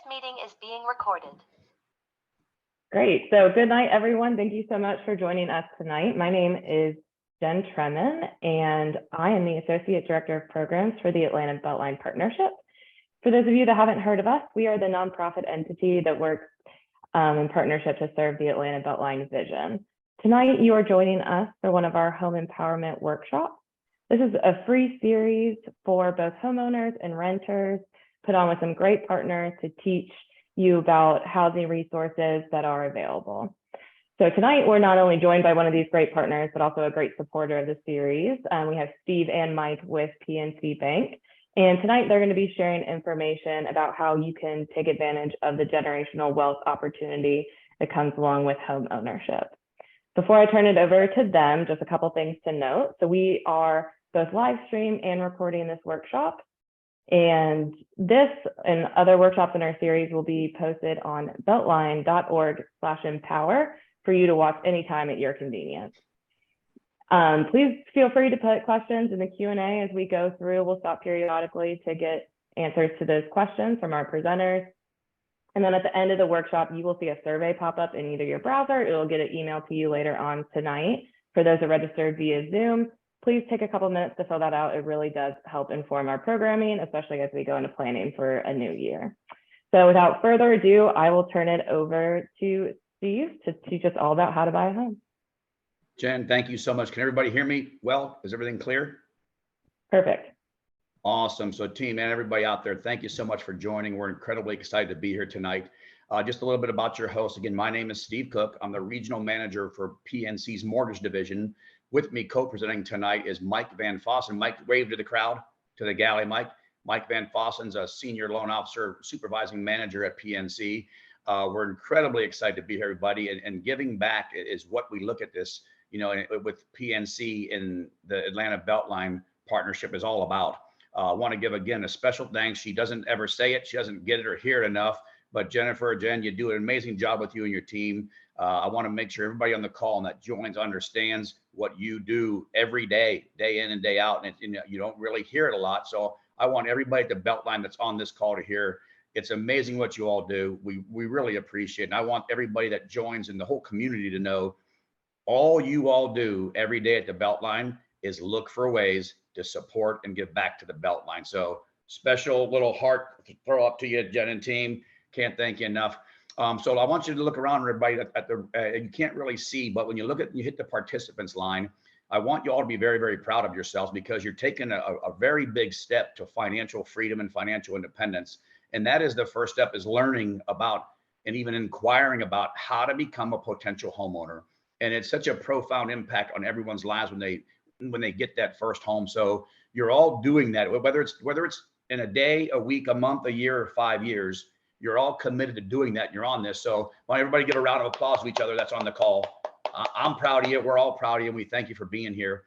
meeting is being recorded. Great. So good night, everyone. Thank you so much for joining us tonight. My name is Jen Tremin, and I am the Associate Director of Programs for the Atlanta Beltline Partnership. For those of you that haven't heard of us, we are the nonprofit entity that works in partnership to serve the Atlanta Beltline vision. Tonight, you are joining us for one of our home empowerment workshops. This is a free series for both homeowners and renters, put on with some great partners to teach you about housing resources that are available. So tonight, we're not only joined by one of these great partners, but also a great supporter of the series. We have Steve and Mike with PNC Bank. And tonight, they're going to be sharing information about how you can take advantage of the generational wealth opportunity that comes along with home ownership. Before I turn it over to them, just a couple things to note. So we are both live stream and recording this workshop. And this and other workshops in our series will be posted on beltline.org/empower for you to watch anytime at your convenience. Please feel free to put questions in the Q&A as we go through. We'll stop periodically to get answers to those questions from our presenters. And then at the end of the workshop, you will see a survey pop up in either your browser, it will get an email to you later on tonight. For those that are registered via Zoom, please take a couple minutes to fill that out. It really does help inform our programming, especially as we go into planning for a new year. So without further ado, I will turn it over to Steve to teach us all about how to buy a home. Jen, thank you so much. Can everybody hear me well? Is everything clear? Perfect. Awesome. So team and everybody out there, thank you so much for joining. We're incredibly excited to be here tonight. Just a little bit about your host. Again, my name is Steve Cook. I'm the regional manager for PNC's mortgage division. With me co-presenting tonight is Mike Van Fossen. Mike, wave to the crowd, to the galley, Mike. Mike Van Fossen's a senior loan officer, supervising manager at PNC. We're incredibly excited to be here, everybody, and giving back is what we look at this, you know, with PNC and the Atlanta Beltline partnership is all about. I want to give, again, a special thanks. She doesn't ever say it. She doesn't get it or hear it enough. But Jen, you do an amazing job with you and your team. I want to make sure everybody on the call and that joins understands what you do every day, day in and day out. And you don't really hear it a lot. So I want everybody at the Beltline that's on this call to hear. It's amazing what you all do. We really appreciate it. And I want everybody that joins and the whole community to know all you all do every day at the Beltline is look for ways to support and give back to the Beltline. So special little heart to throw up to you, Jen and team. Can't thank you enough. So I want you to look around, everybody, at the, you can't really see, but when you look at, you hit the participants line, I want you all to be very, very proud of yourselves because you're taking a very big step to financial freedom and financial independence. And that is the first step, is learning about and even inquiring about how to become a potential homeowner. And it's such a profound impact on everyone's lives when they get that first home. So you're all doing that, whether it's in a day, a week, a month, a year, or 5 years. You're all committed to doing that, and you're on this. So I want everybody to give a round of applause to each other that's on the call. I'm proud of you. We're all proud of you. And we thank you for being here.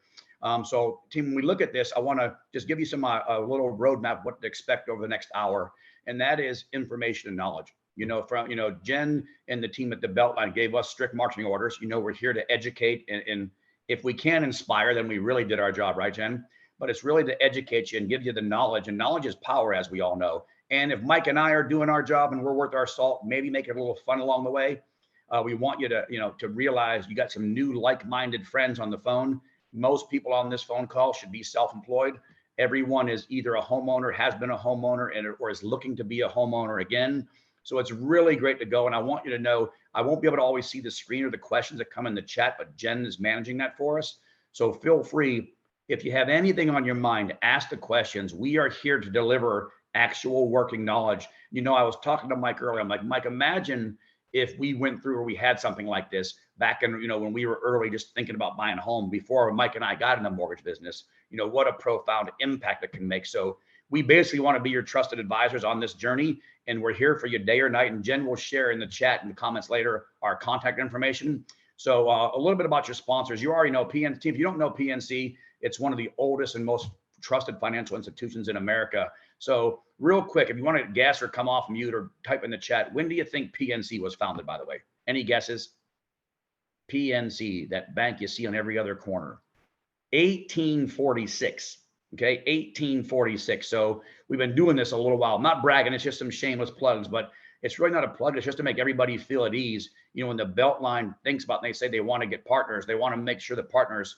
So team, when we look at this, I want to just give you some a little roadmap, what to expect over the next hour. And that is information and knowledge. Jen and the team at the Beltline gave us strict marching orders. We're here to educate, and if we can inspire, then we really did our job, right, Jen? But it's really to educate you and give you the knowledge, and knowledge is power, as we all know. And if Mike and I are doing our job and we're worth our salt, maybe make it a little fun along the way. We want you to, to realize you got some new like-minded friends on the phone. Most people on this phone call should be self-employed. Everyone is either a homeowner, has been a homeowner, or is looking to be a homeowner again. So it's really great to go. And I want you to know, I won't be able to always see the screen or the questions that come in the chat, but Jen is managing that for us. So feel free, if you have anything on your mind, ask the questions. We are here to deliver actual working knowledge. I was talking to Mike earlier. I'm like, Mike, imagine if we went through or we had something like this back in, when we were early, just thinking about buying a home before Mike and I got in the mortgage business, what a profound impact it can make. So we basically want to be your trusted advisors on this journey, and we're here for you day or night. And Jen will share in the chat and the comments later our contact information. So a little bit about your sponsors. You already know PNC. If you don't know PNC, it's one of the oldest and most trusted financial institutions in America. So real quick, if you want to guess or come off mute or type in the chat, when do you think PNC was founded, by the way? Any guesses? PNC, that bank you see on every other corner. 1846. Okay, 1846. So we've been doing this a little while. I'm not bragging, it's just some shameless plugs, but It's really not a plug. It's just to make everybody feel at ease. When the Beltline thinks about, they say they want to get partners, they want to make sure the partners,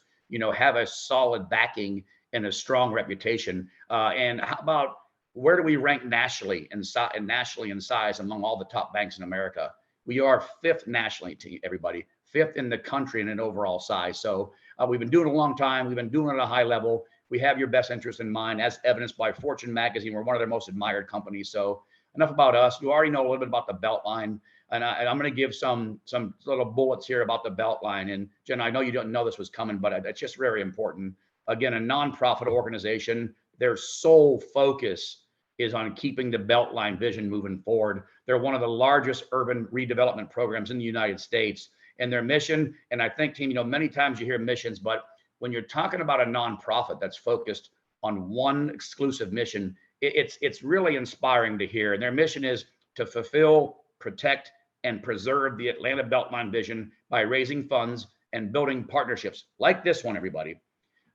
have a solid backing and a strong reputation. And how about, where do we rank nationally in size among all the top banks in America? We are 5th nationally, to everybody, 5th in the country in an overall size. So we've been doing it a long time. We've been doing it at a high level. We have your best interest in mind, as evidenced by Fortune magazine. We're one of their most admired companies. So enough about us. You already know a little bit about the Beltline, and I'm going to give some little bullets here about the Beltline. And Jen, I know you don't know this was coming, but it's just very important. Again, a nonprofit organization. Their sole focus is on keeping the Beltline vision moving forward. They're one of the largest urban redevelopment programs in the United States. And their mission, and I think, team, many times you hear missions, but when you're talking about a nonprofit that's focused on one exclusive mission, it's really inspiring to hear. And their mission is to fulfill, protect, and preserve the Atlanta Beltline vision by raising funds and building partnerships like this one, everybody,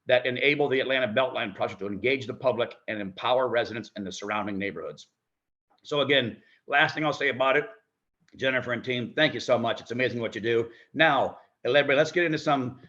that enable the Atlanta Beltline project to engage the public and empower residents in the surrounding neighborhoods. So again, last thing I'll say about it, Jennifer and team, thank you so much. It's amazing what you do. Now, everybody, let's get into some,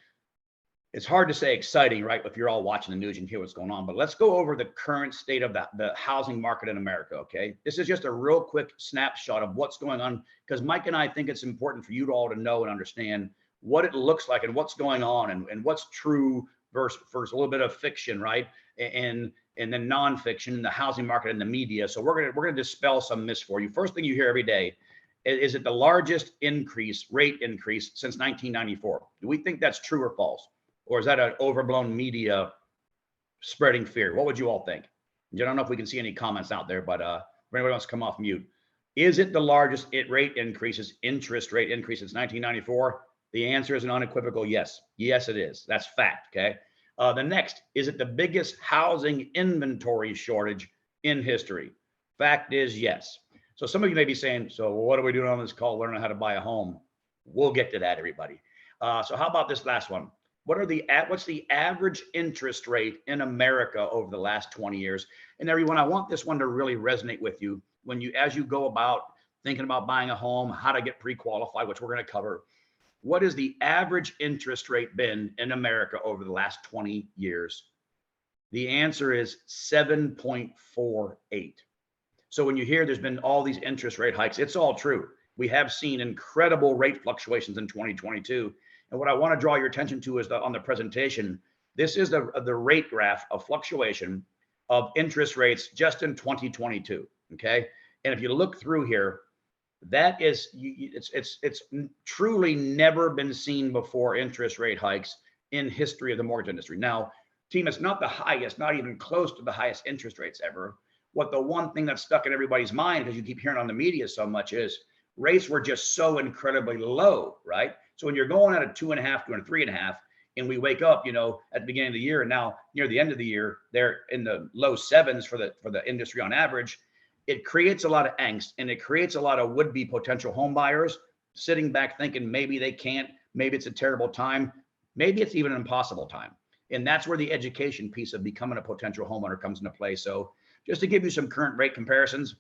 it's hard to say exciting, right? If you're all watching the news and hear what's going on, but let's go over the current state of the housing market in America, okay? This is just a real quick snapshot of what's going on, because Mike and I think it's important for you all to know and understand what it looks like and what's going on and what's true versus a little bit of fiction, right? And then nonfiction in the housing market and the media. So we're gonna dispel some myths for you. First thing you hear every day, is it the largest rate increase since 1994? Do we think that's true or false? Or is that an overblown media spreading fear? What would you all think? I don't know if we can see any comments out there, but if anybody wants to come off mute. Is it the largest interest rate increase since 1994? The answer is an unequivocal yes. Yes, it is. That's fact, okay? The next, is it the biggest housing inventory shortage in history? Fact is yes. So some of you may be saying, so what are we doing on this call, learning how to buy a home? We'll get to that, everybody. So how about this last one? What's the average interest rate in America over the last 20 years? And everyone, I want this one to really resonate with you as you go about thinking about buying a home, how to get pre-qualified, which we're going to cover. What is the average interest rate been in America over the last 20 years? The answer is 7.48. So when you hear there's been all these interest rate hikes, it's all true. We have seen incredible rate fluctuations in 2022. And what I want to draw your attention to is on the presentation, this is the rate graph of fluctuation of interest rates just in 2022, okay? And if you look through here, that is, it's truly never been seen before interest rate hikes in history of the mortgage industry. Now, team, it's not the highest, not even close to the highest interest rates ever. What the one thing that's stuck in everybody's mind, because you keep hearing on the media so much, is rates were just so incredibly low, right? So when you're going at a 2.5 to a 3.5, and we wake up, at the beginning of the year, and now near the end of the year, they're in the low 7s for the industry on average. It creates a lot of angst, and it creates a lot of would-be potential home buyers sitting back thinking maybe they can't, maybe it's a terrible time, maybe it's even an impossible time. And that's where the education piece of becoming a potential homeowner comes into play. So just to give you some current rate comparisons,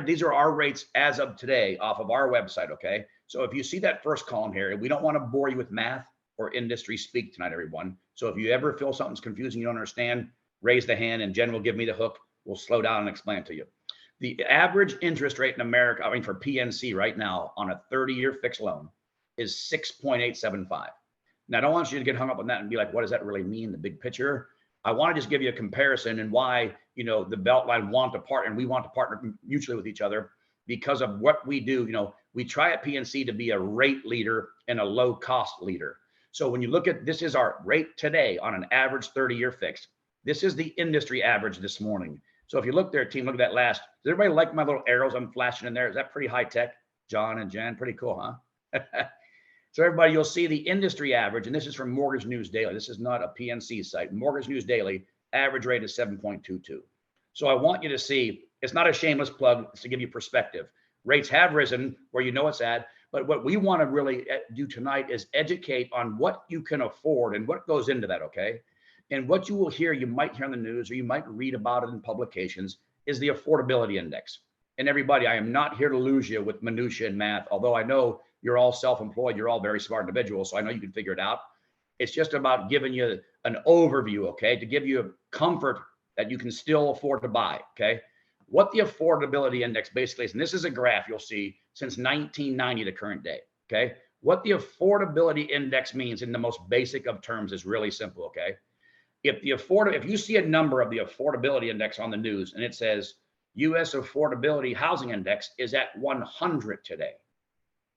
these are our rates as of today off of our website, okay? So if you see that first column here, we don't want to bore you with math or industry speak tonight, everyone. So if you ever feel something's confusing, you don't understand, raise the hand and Jen will give me the hook. We'll slow down and explain it to you. The average interest rate in America, for PNC right now on a 30-year fixed loan is 6.875. Now, I don't want you to get hung up on that and be like, what does that really mean, the big picture? I want to just give you a comparison and why, the Beltline want to partner and we want to partner mutually with each other because of what we do. We try at PNC to be a rate leader and a low cost leader. So when you look at, this is our rate today on an average 30-year fixed. This is the industry average this morning. So if you look there, team, look at that last. Does everybody like my little arrows I'm flashing in there? Is that pretty high tech? John and Jen, pretty cool, huh? So everybody, you'll see the industry average, and this is from Mortgage News Daily. This is not a PNC site. Mortgage News Daily, average rate is 7.22. So I want you to see, it's not a shameless plug, it's to give you perspective. Rates have risen where it's at, but what we want to really do tonight is educate on what you can afford and what goes into that, okay? And what you will hear, you might hear on the news or you might read about it in publications, is the affordability index. And everybody, I am not here to lose you with minutia and math, although I know you're all self-employed, you're all very smart individuals, so I know you can figure it out. It's just about giving you an overview, okay, to give you comfort that you can still afford to buy, okay? What the affordability index basically is, and this is a graph you'll see since 1990 to current day, okay? What the affordability index means in the most basic of terms is really simple, okay? If you see a number of the affordability index on the news and it says US affordability housing index is at 100 today,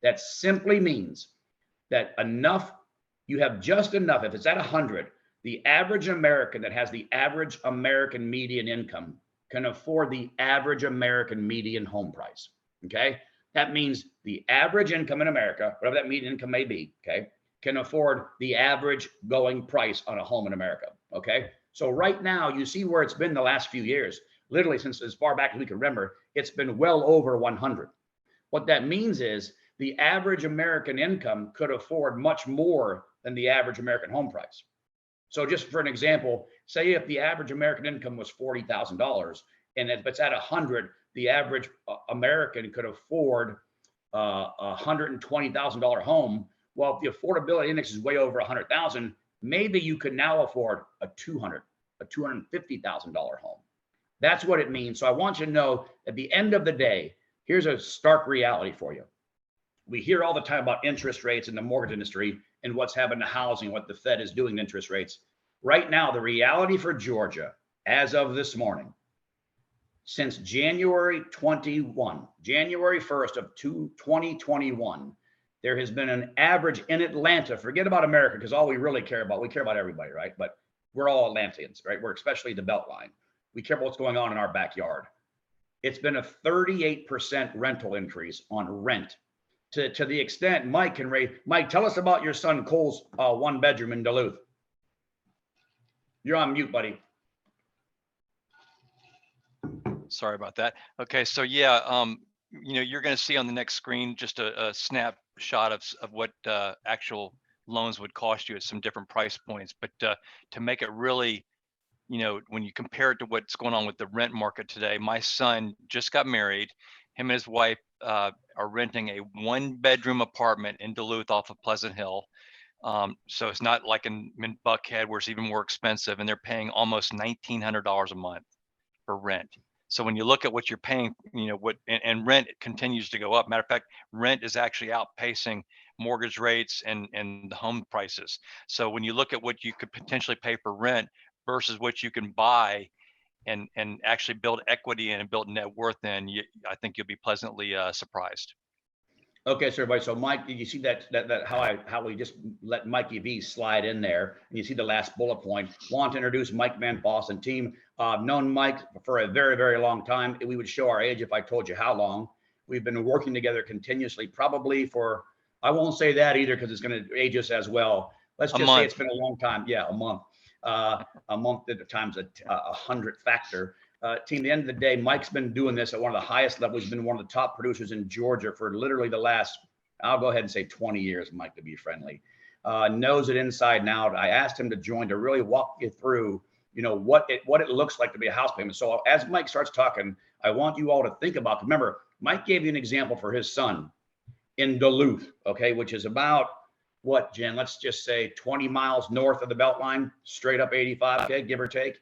that simply means that you have just enough. If it's at 100, the average American that has the average American median income can afford the average American median home price. Okay. That means the average income in America, whatever that median income may be, okay, can afford the average going price on a home in America. Okay. So right now, you see where it's been the last few years, literally since as far back as we can remember, it's been well over 100. What that means is the average American income could afford much more than the average American home price. So just for an example, say if the average American income was $40,000 and if it's at 100, the average American could afford a $120,000 home. Well, if the affordability index is way over 100,000, maybe you could now afford a $250,000 home. That's what it means. So I want you to know at the end of the day, here's a stark reality for you. We hear all the time about interest rates in the mortgage industry and what's happened to housing, what the Fed is doing to interest rates. Right now, the reality for Georgia, as of this morning, since January 1st of 2021, there has been an average in Atlanta. Forget about America, because all we really care about, we care about everybody, right? But we're all Atlanteans, right? We're especially the Beltline. We care about what's going on in our backyard. It's been a 38% rental increase on rent. To the extent Mike can rate. Mike, tell us about your son Cole's one bedroom in Duluth. You're on mute, buddy. Sorry about that. Okay, so yeah, you're going to see on the next screen just a snapshot of what actual loans would cost you at some different price points. But to make it really, when you compare it to what's going on with the rent market today, my son just got married. Him and his wife are renting a 1-bedroom apartment in Duluth off of Pleasant Hill. So it's not like in Buckhead where it's even more expensive, and they're paying almost $1,900 a month for rent. So when you look at what you're paying, and rent continues to go up. Matter of fact, rent is actually outpacing mortgage rates and the home prices. So when you look at what you could potentially pay for rent versus what you can buy and actually build equity in and build net worth in, I think you'll be pleasantly surprised. Okay, so everybody, so Mike, did you see that how we just let Mikey V slide in there? And you see the last bullet point. Want to introduce Mike Van Foss and team. Known Mike for a very, very long time. We would show our age if I told you how long. We've been working together continuously, probably for, I won't say that either because it's going to age us as well. Let's just say it's been a long time. Yeah, a month. A month at a times a 100 factor. Team, at the end of the day, Mike's been doing this at one of the highest levels. He's been one of the top producers in Georgia for literally the last, I'll go ahead and say 20 years, Mike, to be friendly. Knows it inside and out. I asked him to join to really walk you through, what it looks like to be a house payment. So as Mike starts talking, I want you all to think about, remember, Mike gave you an example for his son in Duluth, okay, which is about what, Jen, let's just say 20 miles north of the Beltline, straight up 85, okay, give or take.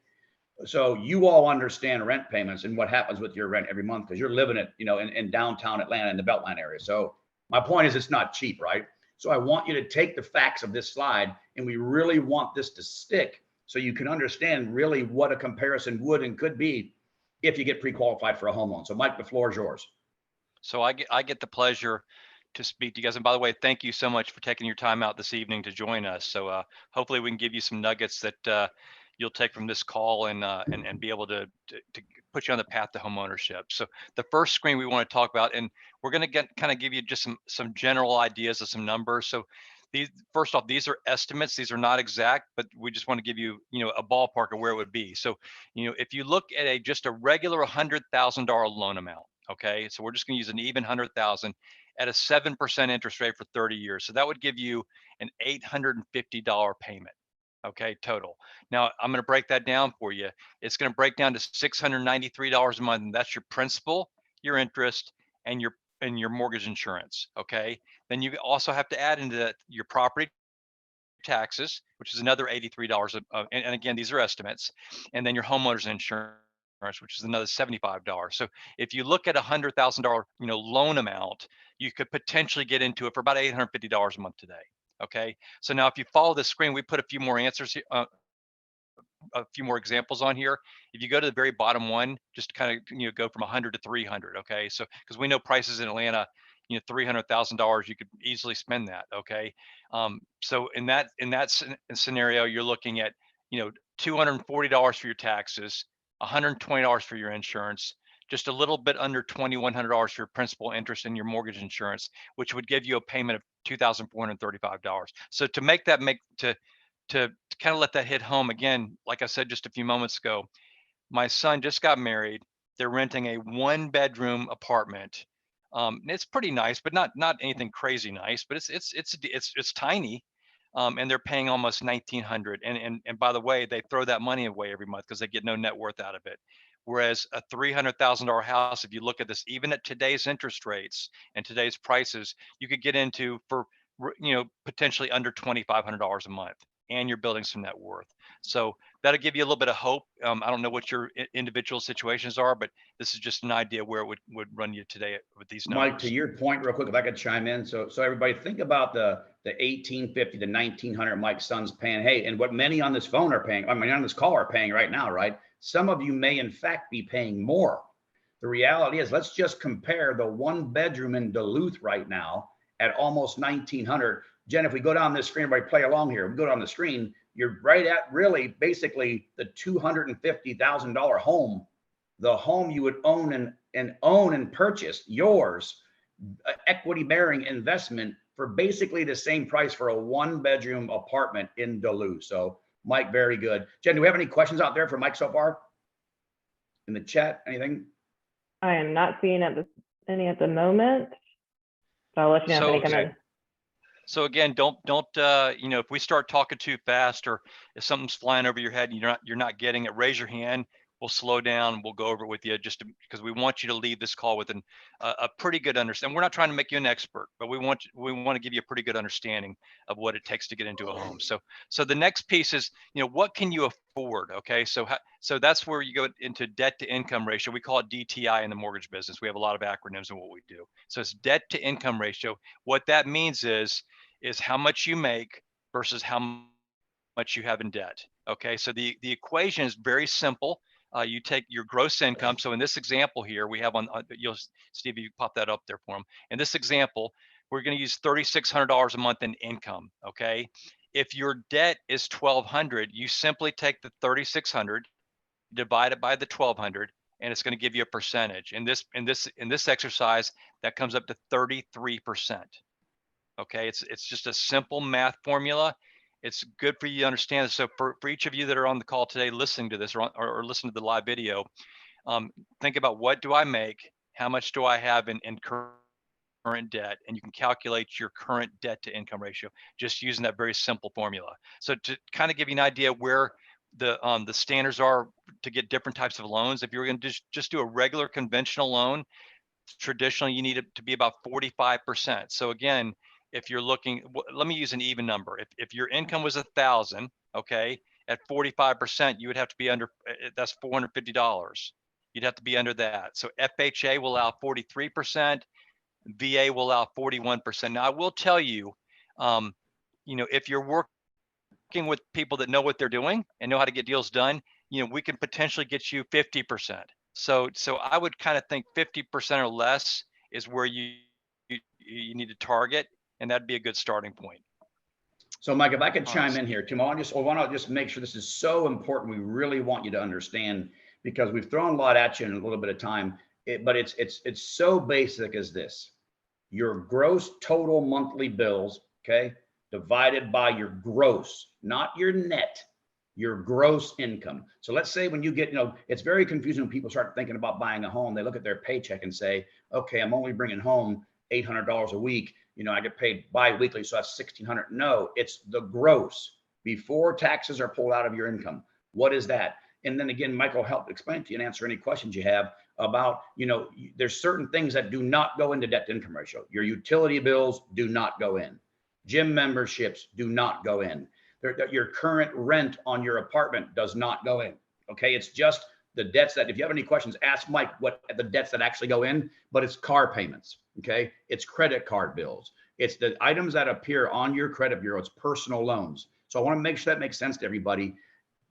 So you all understand rent payments and what happens with your rent every month because you're living it, in downtown Atlanta in the Beltline area. So my point is it's not cheap, right? So I want you to take the facts of this slide and we really want this to stick so you can understand really what a comparison would and could be if you get pre-qualified for a home loan. So Mike, the floor is yours. So I get the pleasure to speak to you guys. And by the way, thank you so much for taking your time out this evening to join us. So hopefully we can give you some nuggets that you'll take from this call and be able to put you on the path to home ownership. So the first screen we want to talk about, and we're going to kind of give you just some general ideas of some numbers. So first off, these are estimates. These are not exact, but we just want to give you, a ballpark of where it would be. So, if you look at just a regular $100,000 loan amount, okay, so we're just going to use an even 100,000 at a 7% interest rate for 30 years. So that would give you an $850 payment. Okay, total. Now I'm going to break that down for you. It's going to break down to $693 a month, and that's your principal. your interest, and your mortgage insurance. Okay. Then you also have to add into that your property taxes, which is another $83. And again, these are estimates. And then your homeowner's insurance, which is another $75. So if you look at $100,000, loan amount, you could potentially get into it for about $850 a month today. Okay. So now if you follow the screen, we put a few more answers here, a few more examples on here. If you go to the very bottom one, just kind of go from 100 to 300. Okay, so because we know prices in Atlanta, $300,000, you could easily spend that. Okay, so in that scenario, you're looking at $240 for your taxes, $120 for your insurance, just a little bit under $2,100 for your principal, interest, and your mortgage insurance, which would give you a payment of $2,435. So to make that to kind of let that hit home again, like I said just a few moments ago, my son just got married. They're renting a 1-bedroom apartment. It's pretty nice, but not anything crazy nice. But it's tiny, and they're paying almost $1,900. And by the way, they throw that money away every month because they get no net worth out of it. Whereas a $300,000 house, if you look at this, even at today's interest rates and today's prices, you could get into for potentially under $2,500 a month, and you're building some net worth. So that'll give you a little bit of hope. I don't know what your individual situations are, but this is just an idea where it would run you today with these numbers. Mike, to your point, real quick, if I could chime in. So everybody think about the $1,850 to $1,900 Mike's son's paying. Hey, and what many on this phone are paying, on this call are paying right now, right? Some of you may in fact be paying more. The reality is, let's just compare the 1-bedroom in Duluth right now at almost $1,900. Jen, if we go down this screen, everybody play along here. We go down the screen, you're right at really basically the $250,000 home, the home you would own and purchase, yours, equity bearing investment for basically the same price for a 1-bedroom apartment in Duluth. So Mike, very good. Jen, do we have any questions out there for Mike so far? In the chat, anything? I am not seeing any at the moment. So I'll let you know if any come in. So again, don't if we start talking too fast, or if something's flying over your head and you're not getting it, raise your hand. We'll slow down. We'll go over it with you because we want you to leave this call with a pretty good understanding. We're not trying to make you an expert, but we want to give you a pretty good understanding of what it takes to get into a home. So the next piece is, what can you afford? Okay, so that's where you go into debt to income ratio. We call it DTI in the mortgage business. We have a lot of acronyms in what we do. So it's debt to income ratio. What that means is how much you make versus how much you have in debt. Okay, so the equation is very simple. You take your gross income. So in this example here, we have Steve, you pop that up there for them. In this example, we're going to use $3,600 a month in income. Okay, if your debt is $1,200, you simply take the $3,600, divide it by the $1,200, and it's going to give you a percentage. In this exercise, that comes up to 33%. Okay, it's just a simple math formula. It's good for you to understand. So for each of you that are on the call today listening to this or listen to the live video, think about, what do I make? How much do I have in current debt? And you can calculate your current debt to income ratio just using that very simple formula. So to kind of give you an idea where the standards are to get different types of loans, if you're going to just do a regular conventional loan, traditionally you need it to be about 45%. So again, if you're looking, let me use an even number. If your income was $1,000, okay, at 45%, you would have to be under, that's $450. You'd have to be under that. So FHA will allow 43%, VA will allow 41%. Now I will tell you, if you're working with people that know what they're doing and know how to get deals done, we can potentially get you 50%. So I would kind of think 50% or less is where you need to target. And that'd be a good starting point. So Mike, if I could chime in here, Tim, I want to just make sure this is so important. We really want you to understand, because we've thrown a lot at you in a little bit of time, but it's so basic as this: your gross total monthly bills, okay, divided by your gross, not your net, your gross income. So let's say when you get, it's very confusing when people start thinking about buying a home. They look at their paycheck and say, okay, I'm only bringing home $800 a week. I get paid bi-weekly, so that's $1,600. No, it's the gross before taxes are pulled out of your income. What is that? And then again, Michael helped explain to you and answer any questions you have. about, there's certain things that do not go into debt to income ratio. Your utility bills do not go in. Gym memberships do not go in. Your current rent on your apartment does not go in. Okay. It's just the debts that, if you have any questions, ask Mike what the debts that actually go in, but it's car payments. Okay. It's credit card bills. It's the items that appear on your credit bureau. It's personal loans. So I want to make sure that makes sense to everybody.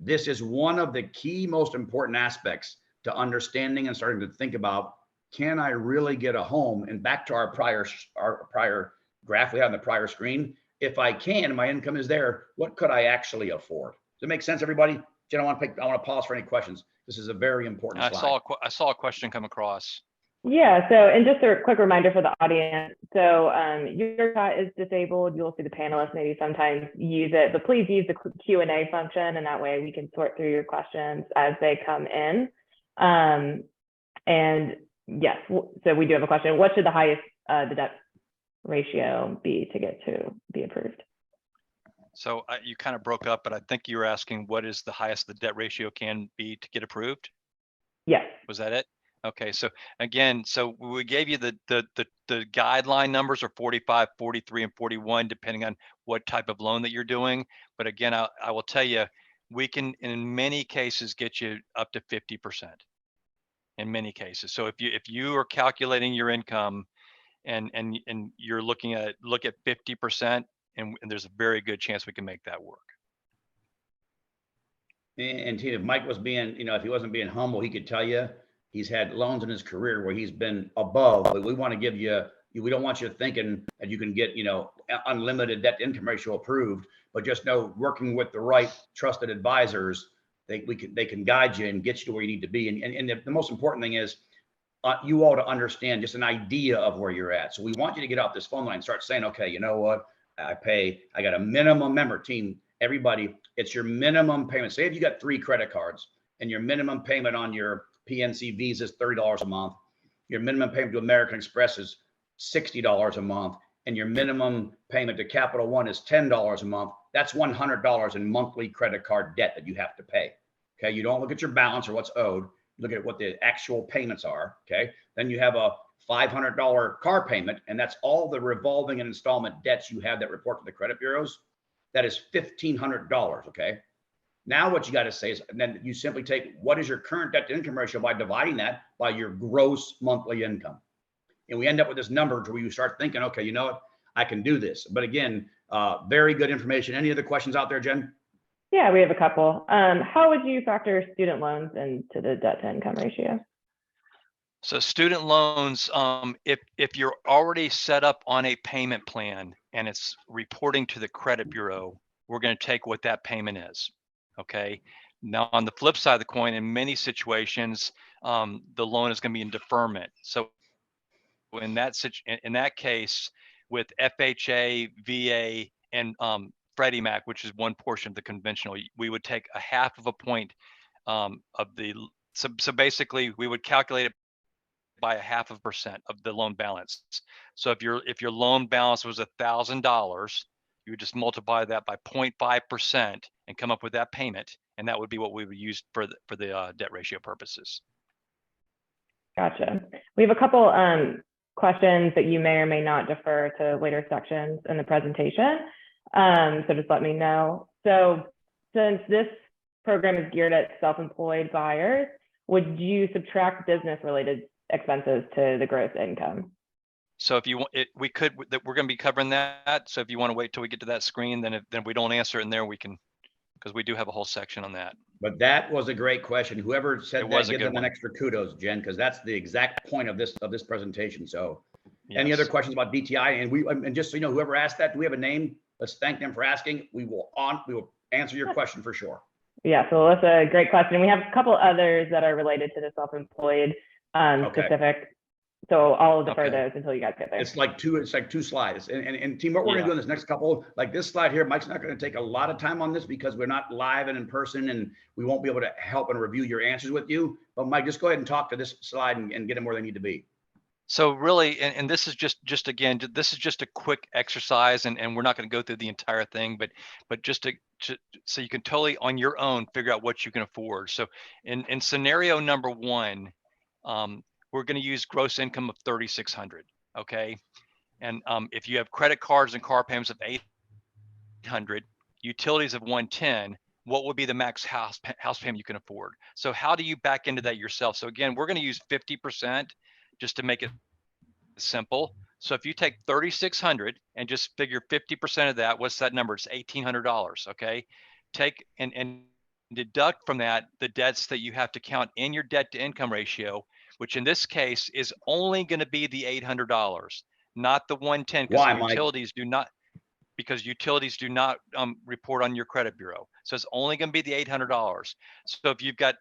This is one of the key, most important aspects to understanding and starting to think about, can I really get a home? And back to our prior graph we had on the prior screen, if I can, my income is there, what could I actually afford? Does it make sense, everybody? Jen, I want to pause for any questions. This is a very important slide. I saw a question come across. Yeah, so, and just a quick reminder for the audience. So your chat is disabled. You'll see the panelists maybe sometimes use it, but please use the Q&A function, and that way we can sort through your questions as they come in. And yes, so we do have a question. What should the highest the debt ratio be to get to be approved? So you kind of broke up, but I think you were asking what is the highest the debt ratio can be to get approved? Yes. Was that it? Okay, so again, so we gave you the guideline numbers are 45, 43, and 41, depending on what type of loan that you're doing. But again, I will tell you, we can, in many cases, get you up to 50% in many cases. So if you are calculating your income and you're look at 50%, and there's a very good chance we can make that work. And if Mike was being, if he wasn't being humble, he could tell you he's had loans in his career where he's been above, but we want to give you, we don't want you thinking that you can get, unlimited debt to income ratio approved, but just know working with the right trusted advisors, they can guide you and get you to where you need to be. And the most important thing is you all to understand just an idea of where you're at. So we want you to get off this phone line and start saying, okay, you know what? I got a minimum member team. Everybody, it's your minimum payment. Say if you got 3 credit cards and your minimum payment on your PNC Visa is $30 a month, your minimum payment to American Express is $60 a month, and your minimum payment to Capital One is $10 a month, that's $100 in monthly credit card debt that you have to pay. Okay, you don't look at your balance or what's owed, look at what the actual payments are. Okay, then you have a $500 car payment, and that's all the revolving and installment debts you have that report to the credit bureaus. That is $1,500. Okay. Now what you got to say is, and then you simply take what is your current debt to income ratio by dividing that by your gross monthly income. And we end up with this number where you start thinking, okay, you know what, I can do this. But again, very good information. Any other questions out there, Jen? Yeah, we have a couple. How would you factor student loans into the debt to income ratio? So student loans, if you're already set up on a payment plan and it's reporting to the credit bureau, we're going to take what that payment is. Okay. Now on the flip side of the coin, in many situations, the loan is going to be in deferment. So in that case, with FHA, VA, and Freddie Mac, which is one portion of the conventional, we would take a half of a point of the. So basically, we would calculate it by a 0.5% of the loan balance. So if your loan balance was $1,000, you would just multiply that by 0.5% and come up with that payment, and that would be what we would use for the debt ratio purposes. Gotcha. We have a couple questions that you may or may not defer to later sections in the presentation. So just let me know. So since this program is geared at self-employed buyers, would you subtract business-related expenses to the gross income? So if you want it, we're going to be covering that. So if you want to wait till we get to that screen, then we don't answer it in there, we can, because we do have a whole section on that. But that was a great question. Whoever said that, give them an extra kudos, Jen, because that's the exact point of this presentation. So yes. Any other questions about DTI? And just so you know, whoever asked that, do we have a name? Let's thank them for asking. We will answer your question for sure. Yeah, so that's a great question. We have a couple others that are related to the self-employed specific. So I'll defer those until you guys get there. It's like two slides. And team, what we're gonna do in this next couple, like this slide here, Mike's not gonna take a lot of time on this because we're not live and in person, and we won't be able to help and review your answers with you. But Mike, just go ahead and talk to this slide and get them where they need to be. So really, and this is just again, this is just a quick exercise, and we're not going to go through the entire thing, but just so you can totally on your own figure out what you can afford. So in scenario number one, we're going to use gross income of 3,600. Okay. And if you have credit cards and car payments of 800, utilities of 110, what would be the max house payment you can afford? So how do you back into that yourself? So again, we're going to use 50% just to make it simple. So if you take 3,600 and just figure 50% of that, what's that number? It's $1,800. Okay. Take and deduct from that the debts that you have to count in your debt to income ratio, which in this case is only going to be the $800, not the 110, Why, Mike? because utilities do not report on your credit bureau. So it's only going to be the $800. So if you can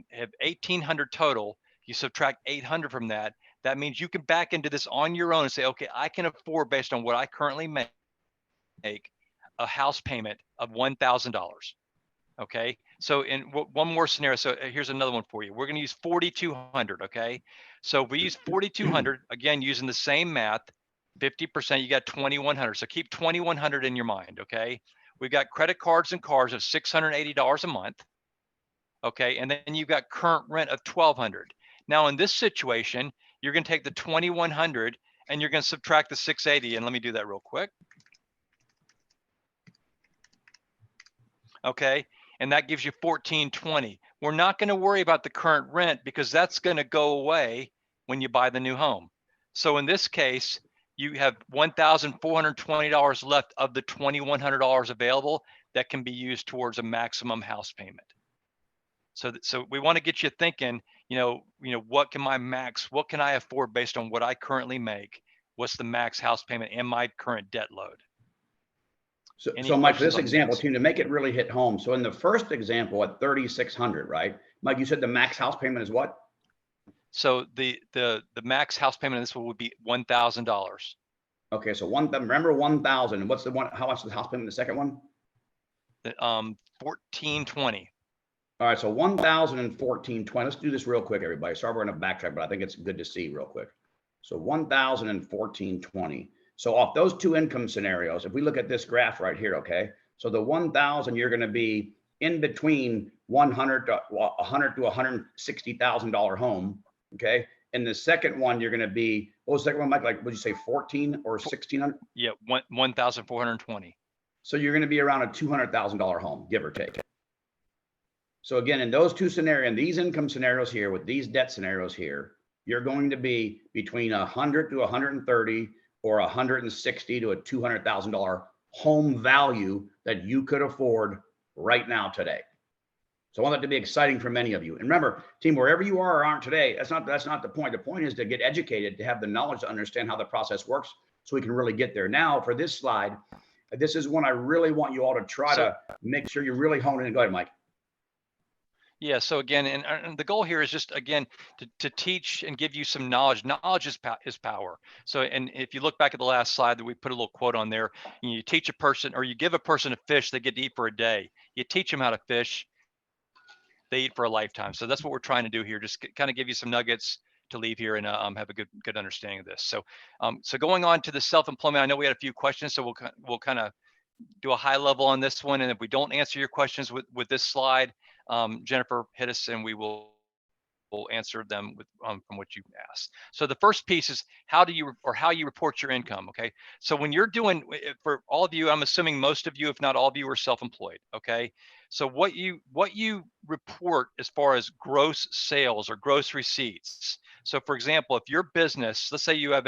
have 1,800 total, you subtract 800 from that. That means you can back into this on your own and say, okay, I can afford, based on what I currently make, a house payment of $1,000. Okay. So in one more scenario. So here's another one for you. We're going to use 4,200. Okay. So if we use 4,200, again, using the same math, 50%, you got 2,100. So keep 2,100 in your mind. Okay. We've got credit cards and cars of $680 a month. Okay. And then you've got current rent of 1,200. Now in this situation, you're going to take the 2,100 and you're going to subtract the 680. And let me do that real quick. Okay. And that gives you 1,420. We're not going to worry about the current rent because that's going to go away when you buy the new home. So in this case, you have $1,420 left of the $2,100 available that can be used towards a maximum house payment. So we want to get you thinking, what can I afford based on what I currently make? What's the max house payment and my current debt load? So Mike, for this example, team, to make it really hit home. So in the first example at 3,600, right? Mike, you said the max house payment is what? So the max house payment in this one would be $1,000. Okay, so remember 1,000. And what's the one? How much is the house payment in the second one? 1,420. All right, so 1,000 and 1,420. Let's do this real quick, everybody. Sorry, we're going to backtrack, but I think it's good to see real quick. So 1,000 and 1,420. So off those two income scenarios, if we look at this graph right here, okay, so the 1,000, you're going to be in between $100 to $160,000 home, okay. And the second one, you're going to be, what was the second one, Mike? Like, would you say 14 or 1,600? Yeah, 1,420. So you're going to be around a $200,000 home, give or take. So again, in those two scenarios, in these income scenarios here, with these debt scenarios here, you're going to be between 100 to 130 or 160 to a $200,000 home value that you could afford right now today. So I want that to be exciting for many of you. And remember, team, wherever you are or aren't today, that's not the point. The point is to get educated, to have the knowledge to understand how the process works so we can really get there. Now, for this slide, this is one I really want you all to try to make sure you really hone in. Go ahead, Mike. Yeah. So again, and the goal here is just, again, to teach and give you some knowledge. Knowledge is power. So, and if you look back at the last slide that we put a little quote on there, you teach a person, or you give a person a fish, they get to eat for a day. You teach them how to fish, they eat for a lifetime. So that's what we're trying to do here. Just kind of give you some nuggets to leave here and have a good understanding of this. So, so going on to the self-employment, I know we had a few questions, so we'll kind of do a high level on this one. And if we don't answer your questions with this slide, Jennifer, hit us and we'll answer them from what you asked. So the first piece is how you report your income. Okay. So when you're doing, for all of you, I'm assuming most of you, if not all of you, are self-employed. Okay. So what you report as far as gross sales or gross receipts. So for example, if your business, let's say you have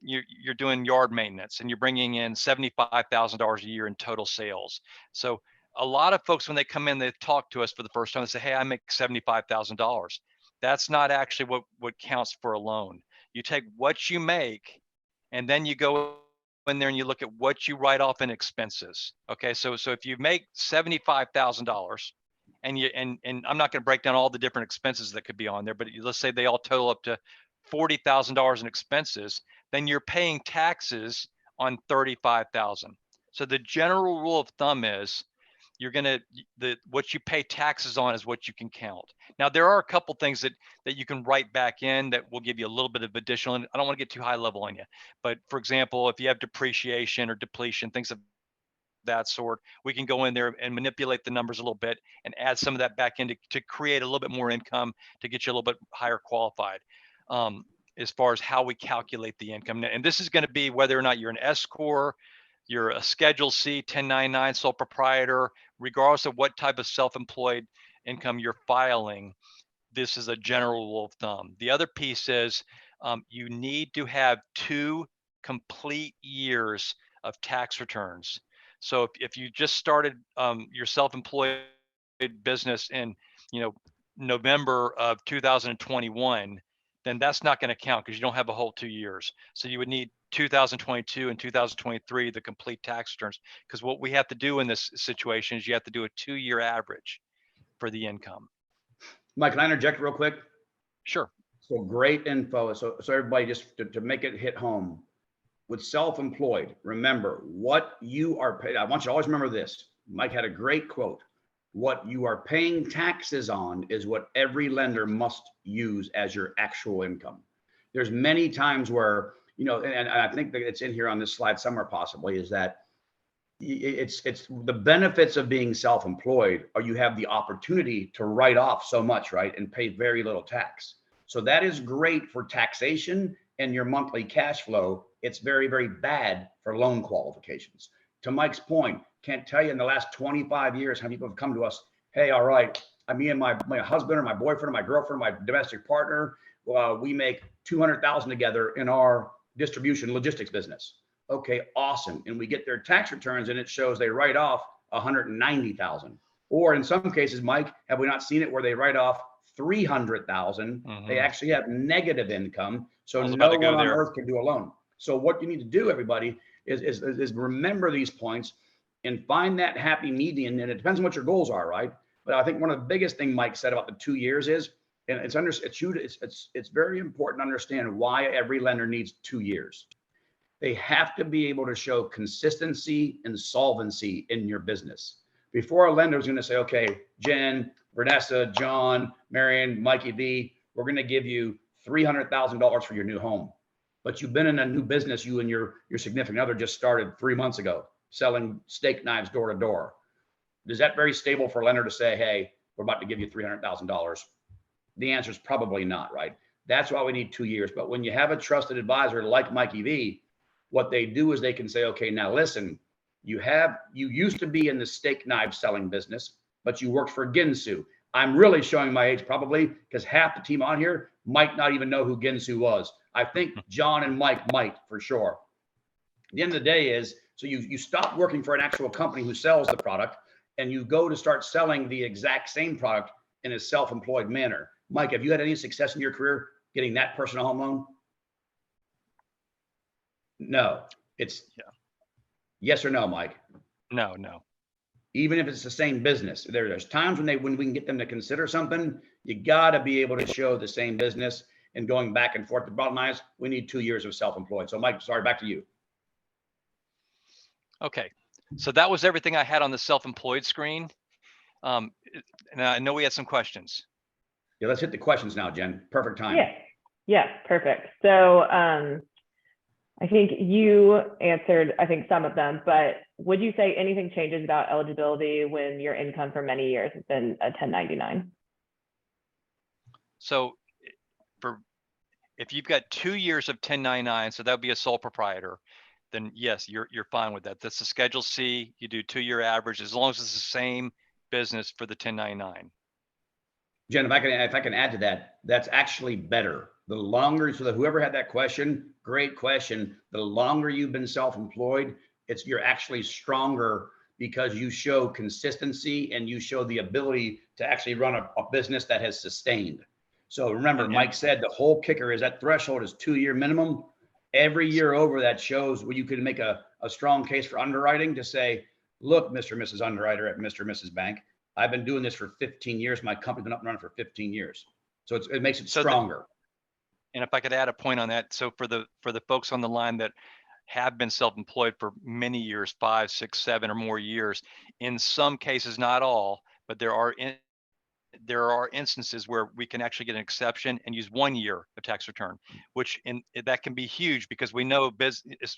you're doing yard maintenance and you're bringing in $75,000 a year in total sales. So a lot of folks, when they come in, they talk to us for the first time, they say, hey, I make $75,000. That's not actually what counts for a loan. You take what you make and then you go in there and you look at what you write off in expenses. Okay. So if you make $75,000 and I'm not going to break down all the different expenses that could be on there, but let's say they all total up to $40,000 in expenses, then you're paying taxes on $35,000. So the general rule of thumb is what you pay taxes on is what you can count. Now, there are a couple things that you can write back in that will give you a little bit of additional, and I don't want to get too high level on you, but for example, if you have depreciation or depletion, things of that sort. We can go in there and manipulate the numbers a little bit and add some of that back in to create a little bit more income to get you a little bit higher qualified. As far as how we calculate the income. And this is going to be whether or not you're an S Corp, you're a Schedule C, 1099 sole proprietor, regardless of what type of self-employed income you're filing. This is a general rule of thumb. The other piece is you need to have 2 complete years of tax returns. So if you just started your self-employed business in, November of 2021, then that's not going to count because you don't have a whole 2 years. So you would need 2022 and 2023, the complete tax returns, because what we have to do in this situation is you have to do a 2-year average for the income. Mike, can I interject real quick? Sure. So great info. So everybody, just to make it hit home, with self-employed, remember what you are paid. I want you to always remember this. Mike had a great quote. What you are paying taxes on is what every lender must use as your actual income. There's many times where, and I think that it's in here on this slide somewhere possibly, is that it's the benefits of being self-employed, or you have the opportunity to write off so much, right, and pay very little tax. So that is great for taxation and your monthly cash flow. It's very, very bad for loan qualifications. To Mike's point, can't tell you in the last 25 years how people have come to us, hey, all right, me and my husband or my boyfriend or my girlfriend, my domestic partner, we make $200,000 together in our distribution logistics business. Okay, awesome. And we get their tax returns and it shows they write off $190,000. Or in some cases, Mike, have we not seen it where they write off $300,000? Mm-hmm. They actually have negative income. So no one on earth can do a loan. So what you need to do, everybody, is remember these points and find that happy median. And it depends on what your goals are, right? But I think one of the biggest things Mike said about the 2 years is, and it's very important to understand why every lender needs 2 years. They have to be able to show consistency and solvency in your business. Before a lender is going to say, okay, Jen, Vanessa, John, Marion, Mikey V, we're going to give you $300,000 for your new home. But you've been in a new business, you and your significant other just started 3 months ago, selling steak knives door to door. Is that very stable for a lender to say, hey, we're about to give you $300,000? The answer is probably not, right? That's why we need 2 years. But when you have a trusted advisor like Mikey V, what they do is they can say, okay, now listen, you used to be in the steak knife selling business, but you worked for Ginsu. I'm really showing my age probably because half the team on here might not even know who Ginsu was. I think John and Mike might for sure. The end of the day is, so you stop working for an actual company who sells the product and you go to start selling the exact same product in a self-employed manner. Mike, have you had any success in your career getting that person a home loan? No. It's yes or no, Mike? No. Even if it's the same business, there's times when we can get them to consider something, you got to be able to show the same business and going back and forth. The bottom line is we need 2 years of self-employed. So Mike, sorry, back to you. Okay. So that was everything I had on the self-employed screen. And I know we had some questions. Yeah, let's hit the questions now, Jen. Perfect time. Yeah, perfect. So I think you answered, some of them, but would you say anything changes about eligibility when your income for many years has been a 1099? So if you've got 2 years of 1099, so that would be a sole proprietor, then yes, you're fine with that. That's the Schedule C. You do 2-year average as long as it's the same business for the 1099. Jen, if I can add to that, that's actually better. The longer, so that whoever had that question, great question. The longer you've been self-employed, you're actually stronger because you show consistency and you show the ability to actually run a business that has sustained. So remember, Mike said the whole kicker is that threshold is 2-year minimum. Every year over that shows where you can make a strong case for underwriting to say, look, Mr. and Mrs. Underwriter at Mr. and Mrs. Bank, I've been doing this for 15 years. My company's been up and running for 15 years. So it makes it stronger. And if I could add a point on that. So for the folks on the line that have been self-employed for many years, 5, 6, 7 or more years, in some cases, not all, but there are instances where we can actually get an exception and use 1 year of tax return, which that can be huge because we know business,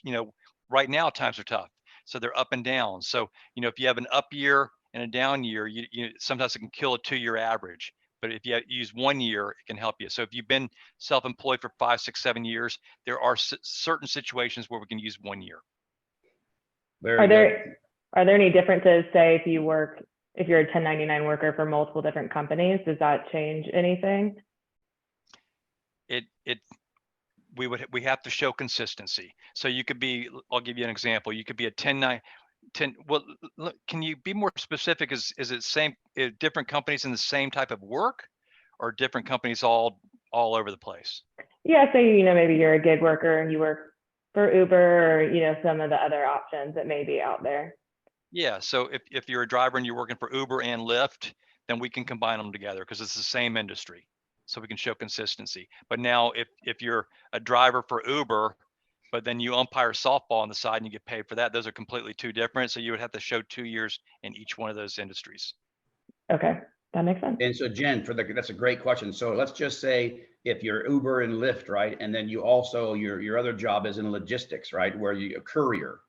right now times are tough. So they're up and down. So, if you have an up year and a down year, sometimes it can kill a 2-year average. But if you use 1 year, it can help you. So if you've been self-employed for 5, 6, 7 years, there are certain situations where we can use 1 year. Very good. Are there any differences, say, if you're a 1099 worker for multiple different companies? Does that change anything? We have to show consistency. So you could be, I'll give you an example. You could be a 10. Well, can you be more specific? Is it different companies in the same type of work, or different companies all over the place? Yeah, say, maybe you're a gig worker and you work for Uber, or, some of the other options that may be out there. Yeah, so if you're a driver and you're working for Uber and Lyft, then we can combine them together because it's the same industry. So we can show consistency. But now if you're a driver for Uber, but then you umpire softball on the side and you get paid for that, those are completely two different. So you would have to show 2 years in each one of those industries. Okay, that makes sense. And so Jen, that's a great question. So let's just say if you're Uber and Lyft, right? And then you also, your other job is in logistics, right? Where you're a courier,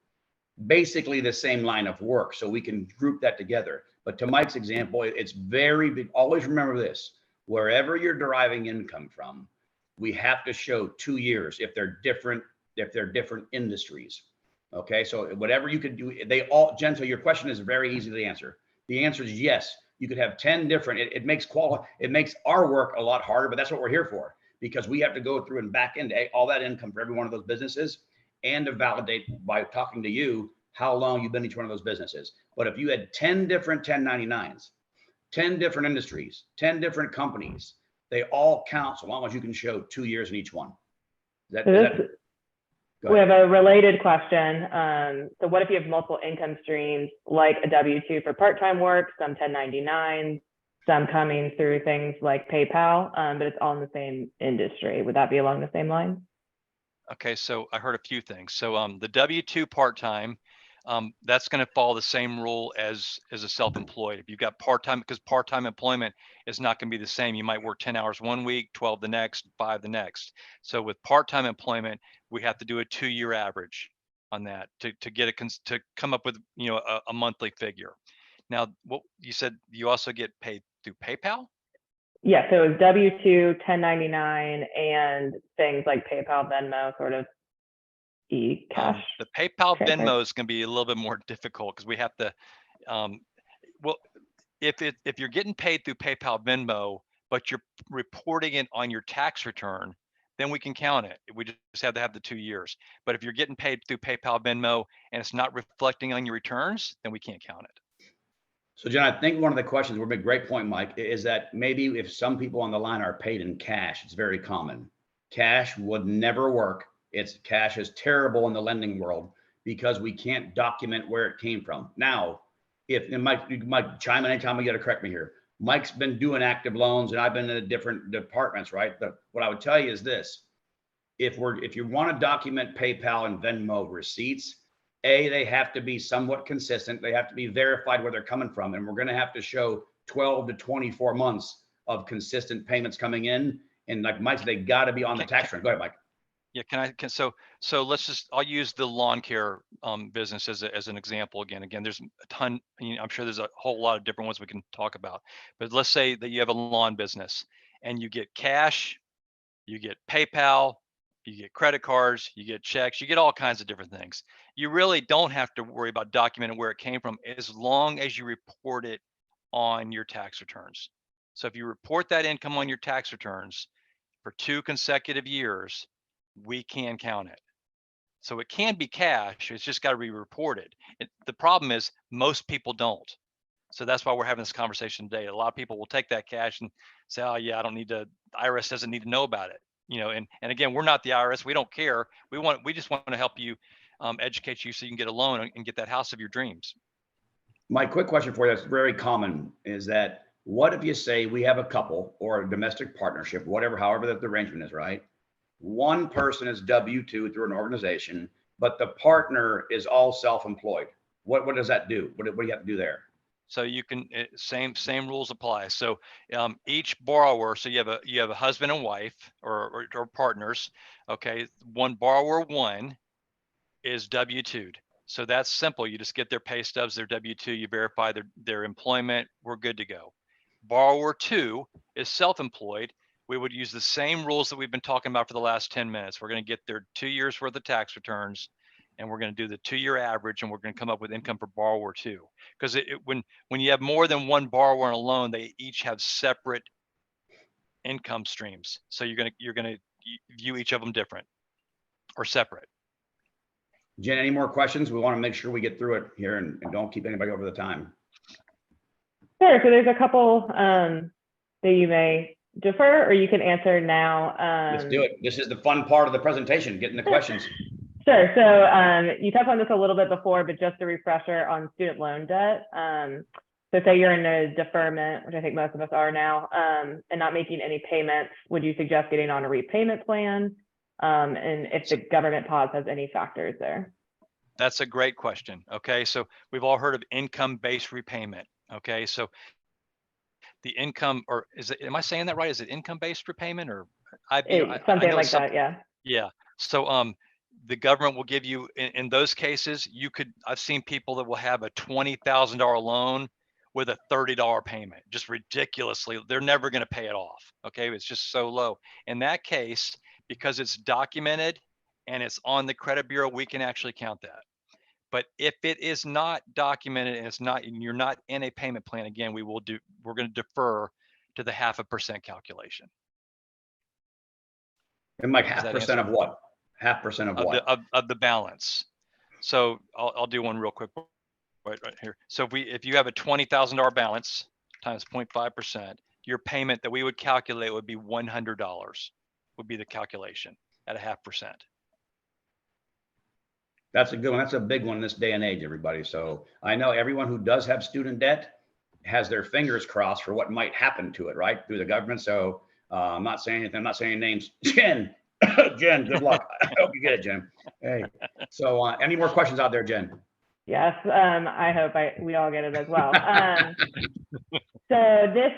basically the same line of work. So we can group that together. But to Mike's example, it's very big. Always remember this, wherever you're deriving income from, we have to show 2 years if they're different industries. Okay, so whatever you could do, Jen, so your question is very easy to answer. The answer is yes. You could have 10 different, it makes our work a lot harder, but that's what we're here for, because we have to go through and back into all that income for every one of those businesses, and to validate by talking to you how long you've been in each one of those businesses. But if you had 10 different 1099s, 10 different industries, 10 different companies, they all count so long as you can show 2 years in each one. We have a related question. So what if you have multiple income streams, like a W-2 for part-time work, some 1099, some coming through things like PayPal, but it's all in the same industry? Would that be along the same line? Okay, so I heard a few things. So the W-2 part-time, that's going to follow the same rule as a self-employed. If you've got part-time, because part-time employment is not going to be the same. You might work 10 hours one week, 12 the next, 5 the next. So with part-time employment, we have to do a 2-year average on that to come up with a monthly figure. Now, what you said, you also get paid through PayPal? Yeah, so it was W-2, 1099, and things like PayPal, Venmo, sort of e-cash. The PayPal transfer. Venmo is going to be a little bit more difficult because we have to, well, if you're getting paid through PayPal Venmo, but you're reporting it on your tax return, then we can count it. We just have to have the 2 years. But if you're getting paid through PayPal Venmo and it's not reflecting on your returns, then we can't count it. So Jen, I think one of the questions, would be a great point, Mike, is that maybe if some people on the line are paid in cash, it's very common. Cash would never work. Cash is terrible in the lending world because we can't document where it came from. Now, Mike chime in anytime we get to correct me here. Mike's been doing active loans and I've been in different departments, right? But what I would tell you is this: if you want to document PayPal and Venmo receipts, they have to be somewhat consistent. They have to be verified where they're coming from. And we're going to have to show 12 to 24 months of consistent payments coming in. And like Mike said, they got to be on the tax return. Go ahead, Mike. Yeah, so I'll use the lawn care business as an example again. There's a ton, I'm sure there's a whole lot of different ones we can talk about, but let's say that you have a lawn business and you get cash, you get PayPal, you get credit cards, you get checks, you get all kinds of different things. You really don't have to worry about documenting where it came from as long as you report it on your tax returns. So if you report that income on your tax returns for 2 consecutive years, we can count it. So it can be cash, it's just got to be reported. The problem is most people don't. So that's why we're having this conversation today. A lot of people will take that cash and say, oh yeah, I don't need to, the IRS doesn't need to know about it. And again, we're not the IRS, we don't care. We just want to help you, educate you so you can get a loan and get that house of your dreams. My quick question for you that's very common is that, what if you say we have a couple or a domestic partnership, however that the arrangement is, right? One person is W-2 through an organization, but the partner is all self-employed. What does that do? What do you have to do there? So you can, same rules apply. So each borrower, so you have a husband and wife or partners. Okay, borrower one is W-2'd. So that's simple. You just get their pay stubs, their W-2, you verify their employment, we're good to go. Borrower 2 is self-employed. We would use the same rules that we've been talking about for the last 10 minutes. We're going to get their 2 years worth of tax returns, and we're going to do the 2-year average, and we're going to come up with income for borrower 2. Because when you have more than one borrower on a loan, they each have separate income streams. So you're going to view each of them different or separate. Jen, any more questions? We want to make sure we get through it here and don't keep anybody over the time. Sure. So there's a couple that you may defer or you can answer now. Let's do it. This is the fun part of the presentation, getting the questions. Sure. So you touched on this a little bit before, but just a refresher on student loan debt. So say you're in a deferment, which I think most of us are now, and not making any payments, would you suggest getting on a repayment plan? And if the government pause has any factors there? That's a great question. Okay, so we've all heard of income-based repayment. Okay, so the income, or is it, am I saying that right? Is it income-based repayment or something like that? Yeah. Yeah. So the government will give you in those cases, I've seen people that will have a $20,000 loan with a $30 payment, just ridiculously. They're never going to pay it off. Okay, it's just so low. In that case, because it's documented and it's on the credit bureau, we can actually count that. But if it is not documented and you're not in a payment plan, again, we're going to defer to the 0.5% calculation. And like 0.5% of what? 0.5% of what? Of the balance. So I'll do one real quick right here. So if you have a $20,000 balance times 0.5%, your payment that we would calculate would be $100 would be the calculation at 0.5%. That's a good one. That's a big one this day and age, everybody. So I know everyone who does have student debt has their fingers crossed for what might happen to it, right, through the government. So I'm not saying anything. I'm not saying names. Jen, Jen, good luck. I hope you get it, Jen. Hey. So any more questions out there, Jen? Yes, I hope we all get it as well. So this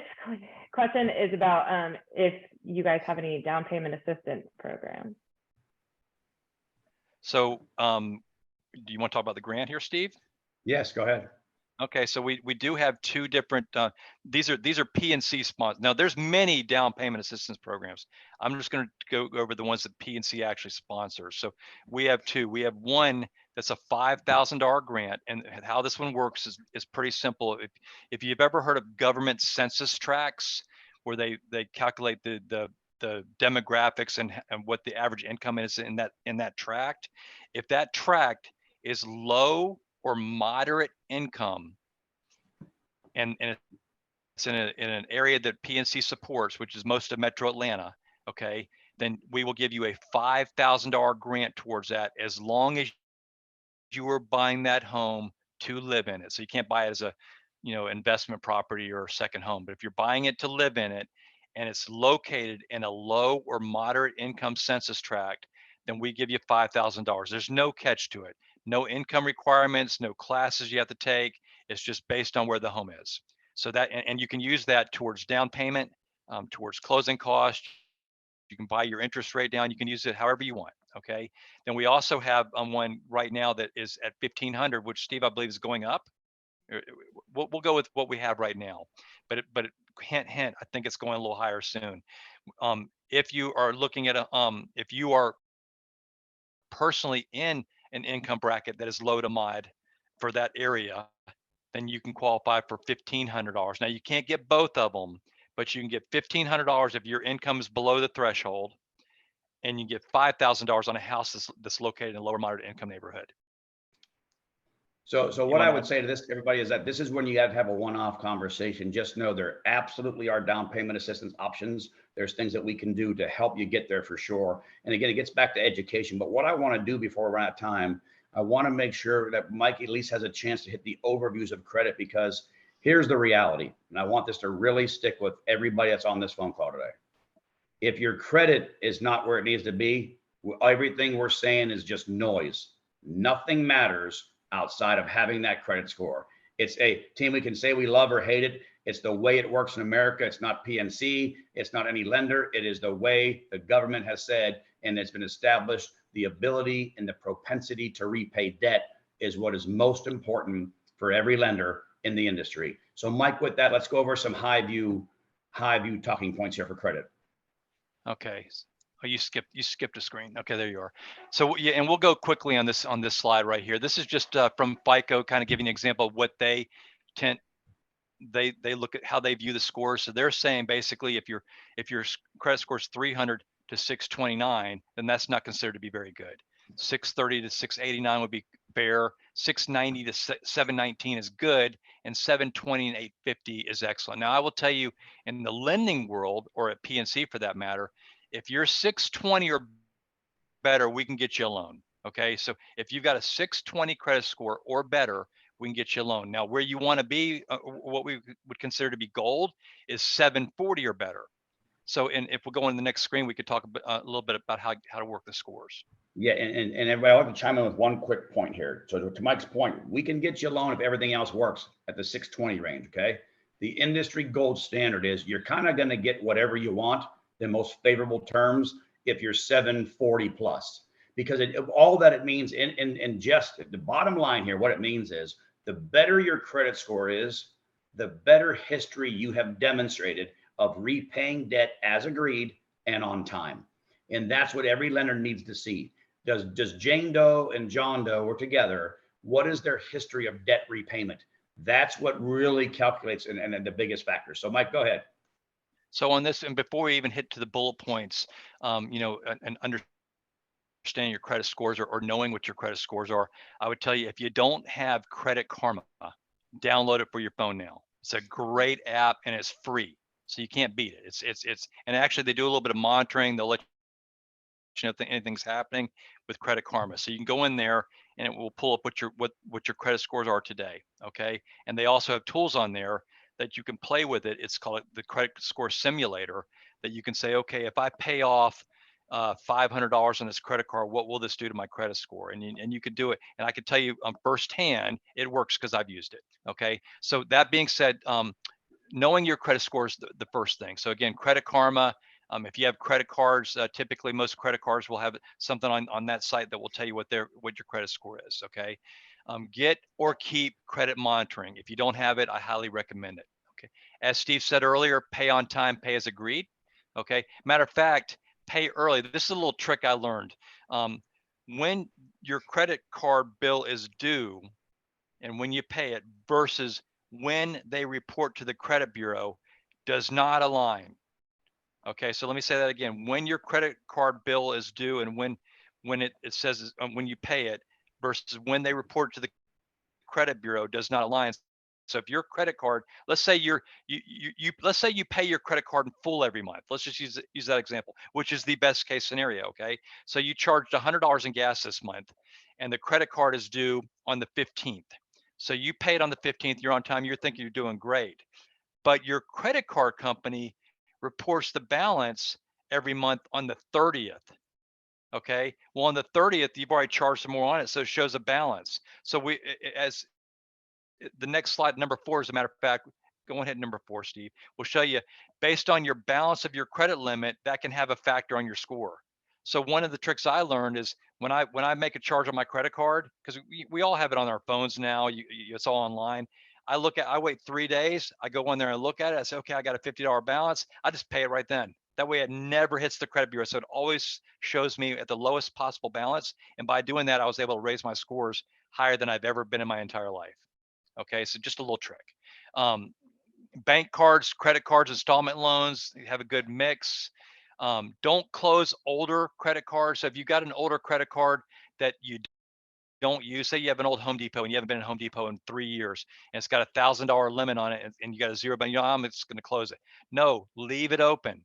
question is about if you guys have any down payment assistance programs. So do you want to talk about the grant here, Steve? Yes, go ahead. Okay, so we do have two different, these are PNC sponsors. Now there's many down payment assistance programs. I'm just going to go over the ones that PNC actually sponsors. So we have two. We have one that's a $5,000 grant, and how this one works is pretty simple. If you've ever heard of government census tracts, where they calculate the demographics and what the average income is in that tract, if that tract is low or moderate income, and it's in an area that PNC supports, which is most of Metro Atlanta, okay, then we will give you a $5,000 grant towards that, as long as you are buying that home to live in it. So you can't buy it as a investment property or a second home, but if you're buying it to live in it and it's located in a low or moderate income census tract, then we give you $5,000. There's no catch to it. No income requirements, no classes you have to take. It's just based on where the home is. So that, and you can use that towards down payment, towards closing costs. You can buy your interest rate down. You can use it however you want. Okay. Then we also have one right now that is at 1,500, which Steve, I believe, is going up. We'll go with what we have right now, but hint, I think it's going a little higher soon. If you are looking at if you are personally in an income bracket that is low to mod for that area, then you can qualify for $1,500. Now you can't get both of them, but you can get $1,500 if your income is below the threshold, and you get $5,000 on a house that's located in a lower moderate income neighborhood. So what I would say to this, everybody, is that this is when you have to have a one-off conversation. Just know there absolutely are down payment assistance options. There's things that we can do to help you get there for sure. And again, it gets back to education. But what I want to do before we run out of time, I want to make sure that Mike at least has a chance to hit the overviews of credit, because here's the reality. And I want this to really stick with everybody that's on this phone call today. If your credit is not where it needs to be, everything we're saying is just noise. Nothing matters outside of having that credit score. It's a team we can say we love or hate it. It's the way it works in America. It's not PNC. It's not any lender. It is the way the government has said, and it's been established, the ability and the propensity to repay debt is what is most important for every lender in the industry. So Mike, with that, let's go over some high view talking points here for credit. Okay. Oh, you skipped a screen. Okay, there you are. So yeah, and we'll go quickly on this slide right here. This is just from FICO, kind of giving an example of what they look at how they view the scores. So they're saying basically if your credit score is 300 to 629, then that's not considered to be very good. 630 to 689 would be fair. 690 to 719 is good, and 720 and 850 is excellent. Now I will tell you, in the lending world, or at PNC for that matter, if you're 620 or better, we can get you a loan. Okay, so if you've got a 620 credit score or better, we can get you a loan. Now, where you want to be, what we would consider to be gold, is 740 or better. So, and if we go on the next screen, we could talk a little bit about how to work the scores. Yeah, and everybody, I'd like to chime in with one quick point here. So to Mike's point, we can get you a loan if everything else works at the 620 range, okay? The industry gold standard is you're kind of going to get whatever you want, the most favorable terms, if you're 740 plus. Because all that it means, and just the bottom line here, what it means is the better your credit score is, the better history you have demonstrated of repaying debt as agreed and on time. And that's what every lender needs to see. Does Jane Doe and John Doe work together? What is their history of debt repayment? That's what really calculates and the biggest factor. So Mike, go ahead. So on this, and before we even hit to the bullet points, and understanding your credit scores or knowing what your credit scores are, I would tell you, if you don't have Credit Karma, download it for your phone now. It's a great app and it's free, so you can't beat it. It's and actually they do a little bit of monitoring. They'll let you know if anything's happening with Credit Karma. So you can go in there and it will pull up what your credit scores are today. Okay, and they also have tools on there that you can play with it. It's called the Credit Score Simulator, that you can say, okay, if I pay off $500 on this credit card, what will this do to my credit score? And you could do it. And I could tell you firsthand, it works because I've used it. Okay. So that being said, knowing your credit score is the first thing. So again, Credit Karma, if you have credit cards, typically most credit cards will have something on that site that will tell you what your credit score is. Okay. Get or keep credit monitoring. If you don't have it, I highly recommend it. Okay. As Steve said earlier, pay on time, pay as agreed. Okay. Matter of fact, pay early. This is a little trick I learned. When your credit card bill is due and when you pay it versus when they report to the credit bureau does not align. Okay, so let me say that again. When your credit card bill is due and when it says when you pay it versus when they report to the credit bureau does not align. So if your credit card, let's say let's say you pay your credit card in full every month. Let's just use that example, which is the best case scenario. Okay, so you charged $100 in gas this month, and the credit card is due on the 15th. So you paid on the 15th. You're on time. You're thinking you're doing great, but your credit card company reports the balance every month on the 30th. Okay, well on the 30th you've already charged some more on it, so it shows a balance. So as the next slide, number 4, as a matter of fact, go ahead, number 4, Steve, will show you based on your balance of your credit limit, that can have a factor on your score. So one of the tricks I learned is when I make a charge on my credit card, because we all have it on our phones now, it's all online. I wait 3 days, I go in there and look at it, I say, okay, I got a $50 balance, I just pay it right then. That way it never hits the credit bureau. So it always shows me at the lowest possible balance. And by doing that, I was able to raise my scores higher than I've ever been in my entire life. Okay, so just a little trick. Bank cards, credit cards, installment loans, have a good mix. Don't close older credit cards. So if you've got an older credit card that you don't use, say you have an old Home Depot and you haven't been in Home Depot in 3 years, and it's got a $1,000 limit on it, and you got a zero, but I'm just going to close it. No, leave it open.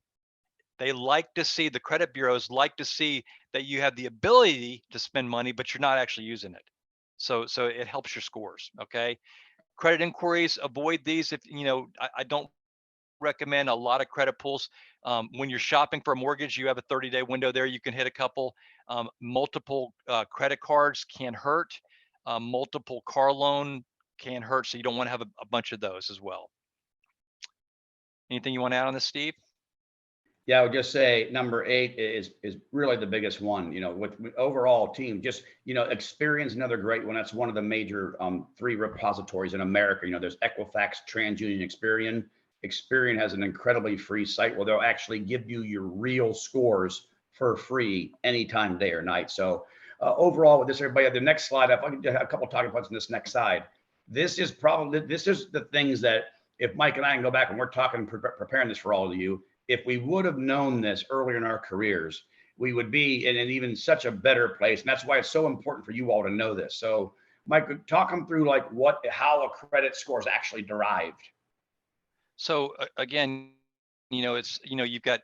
They like to see, the credit bureaus like to see that you have the ability to spend money, but you're not actually using it. So it helps your scores. Okay. Credit inquiries, avoid these. If I don't recommend a lot of credit pulls. When you're shopping for a mortgage, you have a 30-day window there. You can hit a couple. Multiple credit cards can hurt. Multiple car loan can hurt. So you don't want to have a bunch of those as well. Anything you want to add on this, Steve? Yeah, I would just say number 8 is really the biggest one. You know, with overall team, just Experience, another great one. That's one of the major 3 repositories in America. You know, there's Equifax, TransUnion, Experian. Experian has an incredibly free site where they'll actually give you your real scores for free anytime, day or night. So overall, with this, everybody, the next slide, if I can have a couple of talking points on this next side, this is the things that if Mike and I can go back and we're talking, preparing this for all of you, if we would have known this earlier in our careers, we would be in an even such a better place. And that's why it's so important for you all to know this. So Mike, talk them through like how a credit score is actually derived. So again, it's, you've got,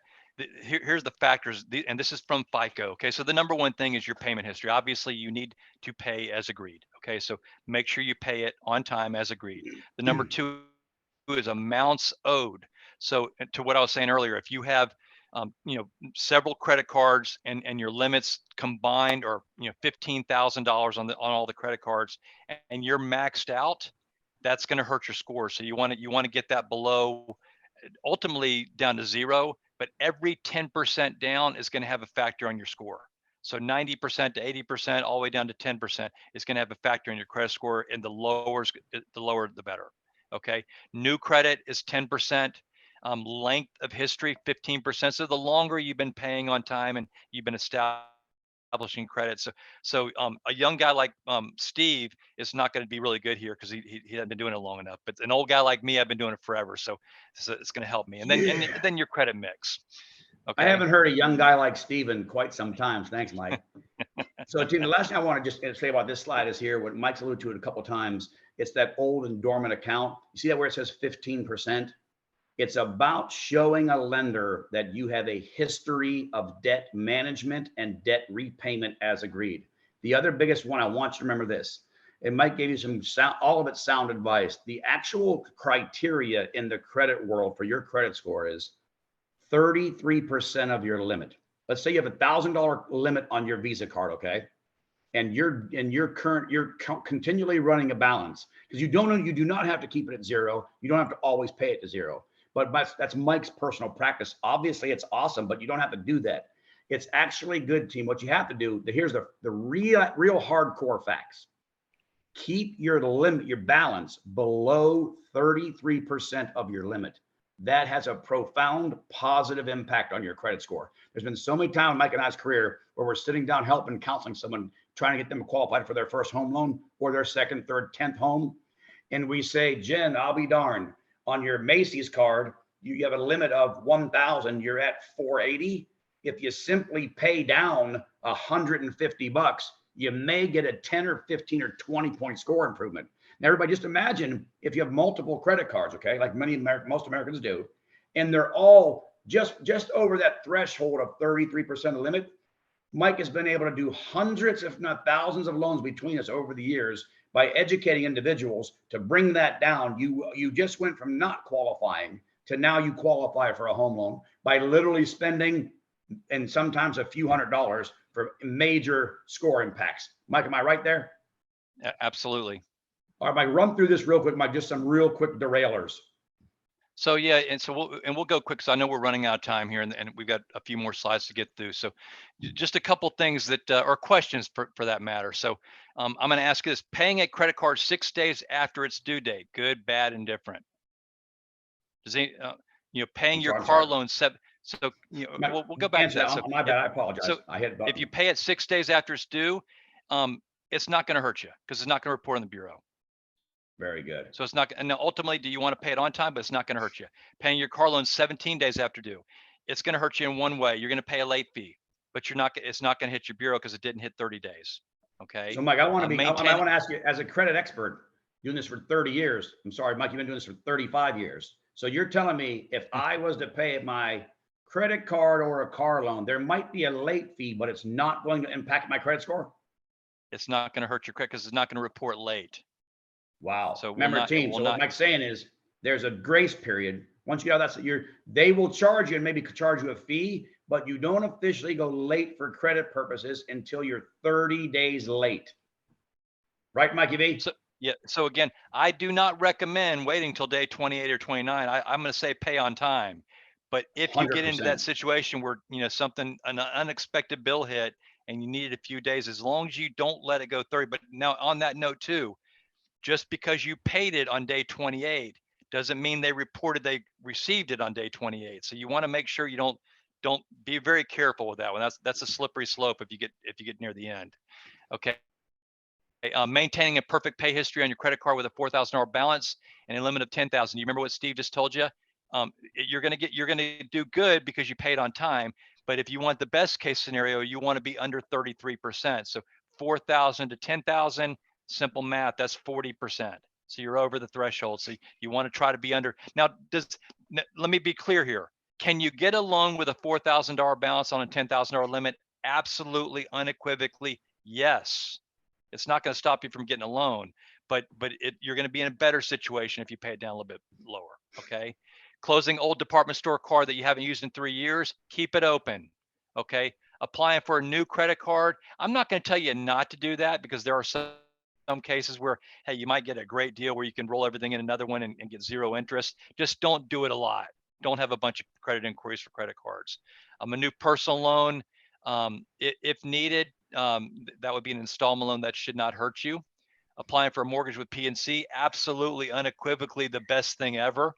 here's the factors, and this is from FICO. Okay. So the number one thing is your payment history. Obviously you need to pay as agreed. Okay. So make sure you pay it on time as agreed. The number 2 is amounts owed. So to what I was saying earlier, if you have, several credit cards and your limits combined are, $15,000 on all the credit cards and you're maxed out, that's going to hurt your score. So you want to get that below, ultimately down to 0, but every 10% down is going to have a factor on your score. So 90% to 80%, all the way down to 10% is going to have a factor in your credit score, and the lower the better. Okay. New credit is 10%. Length of history, 15%. So the longer you've been paying on time and you've been establishing credit. So a young guy like Steve is not going to be really good here because he hasn't been doing it long enough. But an old guy like me, I've been doing it forever. So it's going to help me. And then your credit mix. Okay. I haven't heard a young guy like Steve in quite some time. Thanks, Mike. So, team, the last thing I want to just say about this slide is here, what Mike's alluded to it a couple of times. It's that old and dormant account. You see that where it says 15%? It's about showing a lender that you have a history of debt management and debt repayment as agreed. The other biggest one, I want you to remember this. It might give you some all of it sound advice. The actual criteria in the credit world for your credit score is 33% of your limit. Let's say you have $1,000 limit on your Visa card, okay? And you're continually running a balance because you do not have to keep it at 0. You don't have to always pay it to 0. But that's Mike's personal practice. Obviously, it's awesome, but you don't have to do that. It's actually good, team. What you have to do, here's the real hardcore facts. Keep your limit, your balance below 33% of your limit. That has a profound positive impact on your credit score. There's been so many times in Mike and I's career where we're sitting down helping, counseling someone, trying to get them qualified for their first home loan or their second, third, 10th home. And we say, Jen, I'll be darned. On your Macy's card, you have a limit of 1,000. You're at 480. If you simply pay down $150, you may get a 10 or 15 or 20 point score improvement. Now, everybody, just imagine if you have multiple credit cards, okay, like most Americans do, and they're all just over that threshold of 33% limit. Mike has been able to do hundreds, if not thousands, of loans between us over the years by educating individuals to bring that down. You just went from not qualifying to now you qualify for a home loan by literally spending, and sometimes a few $100s for major score impacts. Mike, am I right there? Absolutely. All right, Mike, run through this real quick, Mike, just some real quick derailers. So yeah, and so we'll go quick because I know we're running out of time here, and we've got a few more slides to get through. So just a couple things that are questions for that matter. So I'm going to ask you this: paying a credit card 6 days after its due date, good, bad, and different? Does paying your car loan So we'll go back to that. So my bad, I apologize. So if you pay it 6 days after it's due, it's not going to hurt you because it's not going to report in the bureau. Very good. So it's not, and ultimately, do you want to pay it on time? But it's not going to hurt you. Paying your car loan 17 days after due, it's going to hurt you in one way. You're going to pay a late fee, but it's not going to hit your bureau because it didn't hit 30 days. Okay. So Mike, I want to ask you, as a credit expert, doing this for 30 years. I'm sorry, Mike, you've been doing this for 35 years. So you're telling me if I was to pay my credit card or a car loan, there might be a late fee, but it's not going to impact my credit score? It's not going to hurt your credit because it's not going to report late. Wow. So remember, team. So what Mike's saying is there's a grace period. Once you have that, they will charge you and maybe charge you a fee, but you don't officially go late for credit purposes until you're 30 days late. Right, Mikey V? Yeah. So again, I do not recommend waiting till day 28 or 29. I'm going to say pay on time. But if you get into that 100%. situation where, an unexpected bill hit and you needed a few days, as long as you don't let it go 30. But now on that note too, just because you paid it on day 28 doesn't mean they reported they received it on day 28. So you want to make sure you don't be very careful with that one. That's a slippery slope if you get near the end. Okay. Maintaining a perfect pay history on your credit card with a $4,000 balance and a limit of 10,000. You remember what Steve just told you? You're going to do good because you paid on time. But if you want the best case scenario, you want to be under 33%. So 4,000 to 10,000, simple math, that's 40%. So you're over the threshold. So you want to try to be under. Now, let me be clear here. Can you get a loan with a $4,000 balance on a $10,000 limit? Absolutely, unequivocally, yes. It's not going to stop you from getting a loan, but you're going to be in a better situation if you pay it down a little bit lower. Okay. Closing old department store card that you haven't used in 3 years, keep it open. Okay. Applying for a new credit card. I'm not going to tell you not to do that because there are some cases where, hey, you might get a great deal where you can roll everything in another one and get zero interest. Just don't do it a lot. Don't have a bunch of credit inquiries for credit cards. A new personal loan, if needed, that would be an installment loan that should not hurt you. Applying for a mortgage with PNC, absolutely unequivocally the best thing ever.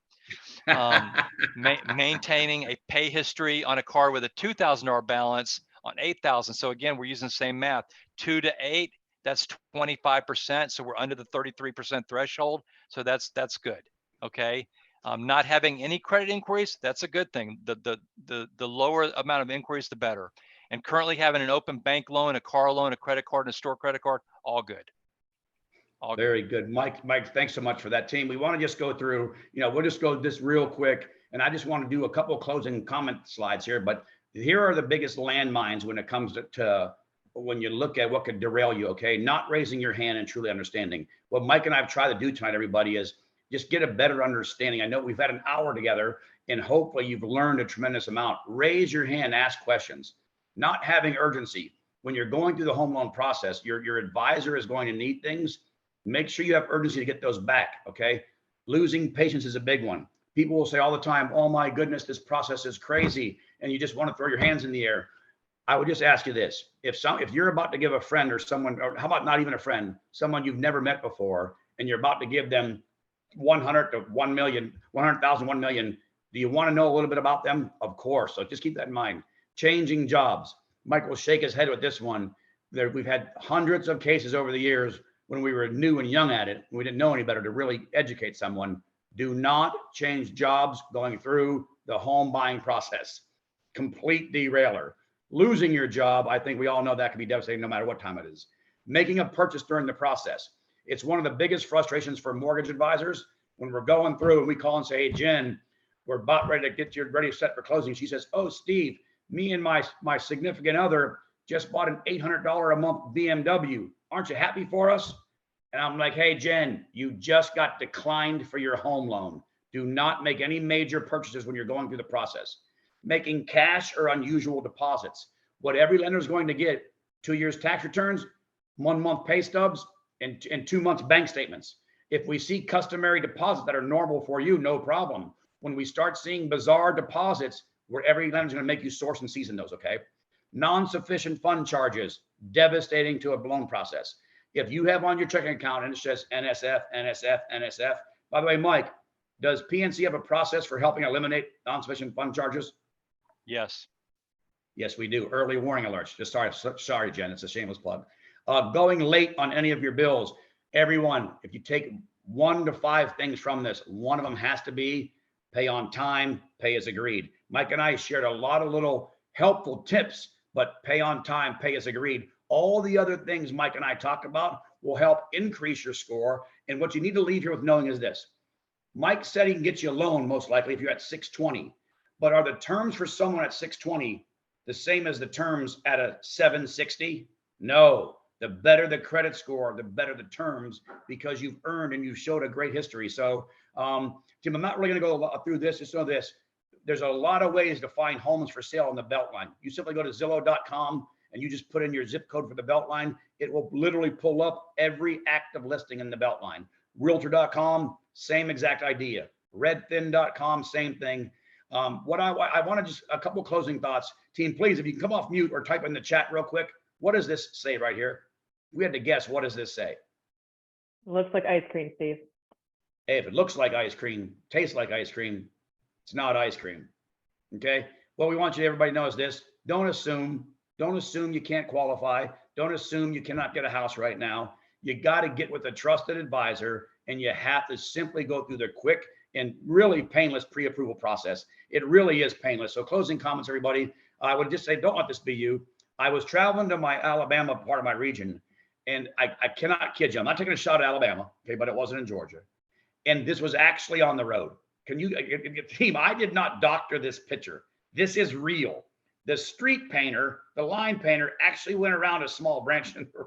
Maintaining a pay history on a car with a $2,000 balance on 8,000. So again, we're using the same math, 2 to 8, that's 25%. So we're under the 33% threshold. So that's good. Okay. Not having any credit inquiries, that's a good thing. The lower amount of inquiries, the better. And currently having an open bank loan, a car loan, a credit card, and a store credit card, all good. Very good. Mike, thanks so much for that, team. We want to just go through, we'll just go this real quick. And I just want to do a couple of closing comment slides here, but here are the biggest landmines when it comes to when you look at what could derail you, okay? Not raising your hand and truly understanding. What Mike and I have tried to do tonight, everybody, is just get a better understanding. I know we've had an hour together and hopefully you've learned a tremendous amount. Raise your hand, ask questions. Not having urgency. When you're going through the home loan process, your advisor is going to need things. Make sure you have urgency to get those back, okay? Losing patience is a big one. People will say all the time, oh my goodness, this process is crazy, and you just want to throw your hands in the air. I would just ask you this. If you're about to give a friend or someone, or how about not even a friend, someone you've never met before, and you're about to give them 100 to 1 million, 100,000, 1 million, do you want to know a little bit about them? Of course. So just keep that in mind. Changing jobs. Mike will shake his head with this one. We've had hundreds of cases over the years when we were new and young at it, we didn't know any better to really educate someone. Do not change jobs going through the home buying process. Complete derailer. Losing your job, I think we all know that can be devastating no matter what time it is. Making a purchase during the process. It's one of the biggest frustrations for mortgage advisors when we're going through and we call and say, hey, Jen, we're about ready to get you ready set for closing. She says, oh, Steve, me and my significant other just bought an $800 a month BMW. Aren't you happy for us? And I'm like, hey, Jen, you just got declined for your home loan. Do not make any major purchases when you're going through the process. Making cash or unusual deposits. What every lender is going to get, 2 years tax returns, 1 month pay stubs, and 2 months bank statements. If we see customary deposits that are normal for you, no problem. When we start seeing bizarre deposits, where every lender is going to make you source and season those, okay? Non-sufficient fund charges, devastating to a loan process. If you have on your checking account and it says NSF, NSF, NSF, by the way, Mike, does PNC have a process for helping eliminate non-sufficient fund charges? Yes. Yes, we do. Early warning alerts. Just sorry, Jen, it's a shameless plug. Going late on any of your bills. Everyone, if you take 1 to 5 things from this, one of them has to be pay on time, pay as agreed. Mike and I shared a lot of little helpful tips, but pay on time, pay as agreed. All the other things Mike and I talked about will help increase your score. And what you need to leave here with knowing is this. Mike said he can get you a loan most likely if you're at 620. But are the terms for someone at 620 the same as the terms at a 760? No. The better the credit score, the better the terms, because you've earned and you showed a great history. So, Tim, I'm not really going to go through this. Just know this. There's a lot of ways to find homes for sale on the Beltline. You simply go to Zillow.com and you just put in your zip code for the Beltline. It will literally pull up every active listing in the Beltline. Realtor.com, same exact idea. Redfin.com, same thing. What I want to just a couple closing thoughts. Team, please, if you can come off mute or type in the chat real quick. What does this say right here? We had to guess. What does this say? Looks like ice cream, Steve. Hey, if it looks like ice cream, tastes like ice cream, it's not ice cream. Okay. What we want you to everybody know is this: don't assume you can't qualify. Don't assume you cannot get a house right now. You got to get with a trusted advisor, and you have to simply go through the quick and really painless pre-approval process. It really is painless. So closing comments, everybody. I would just say, don't let this be you. I was traveling to my Alabama part of my region, and I cannot kid you. I'm not taking a shot at Alabama, okay, but it wasn't in Georgia. And this was actually on the road. Can you, team, I did not doctor this picture. This is real. The street painter, the line painter, actually went around a small branch in the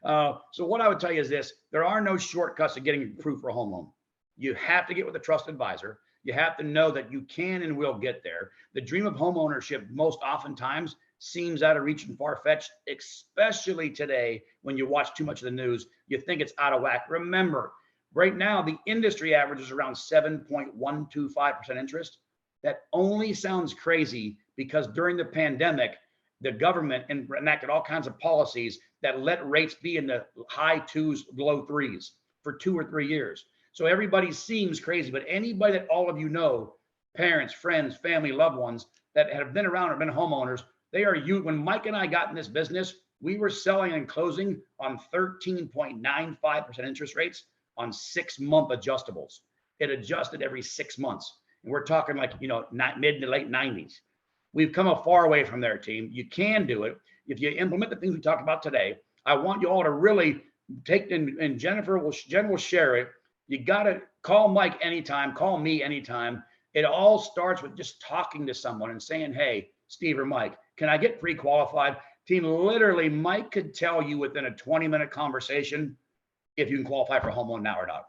road. So what I would tell you is this: there are no shortcuts to getting approved for a home loan. You have to get with a trusted advisor. You have to know that you can and will get there. The dream of home ownership most oftentimes seems out of reach and far-fetched, especially today when you watch too much of the news. You think it's out of whack. Remember, right now, the industry average is around 7.125% interest. That only sounds crazy because during the pandemic, the government enacted all kinds of policies that let rates be in the high twos, low threes for 2 or 3 years. So everybody seems crazy, but anybody that all of you know, parents, friends, family, loved ones that have been around or been homeowners, they are you. When Mike and I got in this business, we were selling and closing on 13.95% interest rates on 6-month adjustables. It adjusted every 6 months. And we're talking like, mid to late 90s. We've come a far away from there, team. You can do it. If you implement the things we talked about today, I want you all to really take, and Jen will share it. You got to call Mike anytime, call me anytime. It all starts with just talking to someone and saying, hey, Steve or Mike, can I get pre-qualified? Team, literally, Mike could tell you within a 20-minute conversation if you can qualify for a home loan now or not.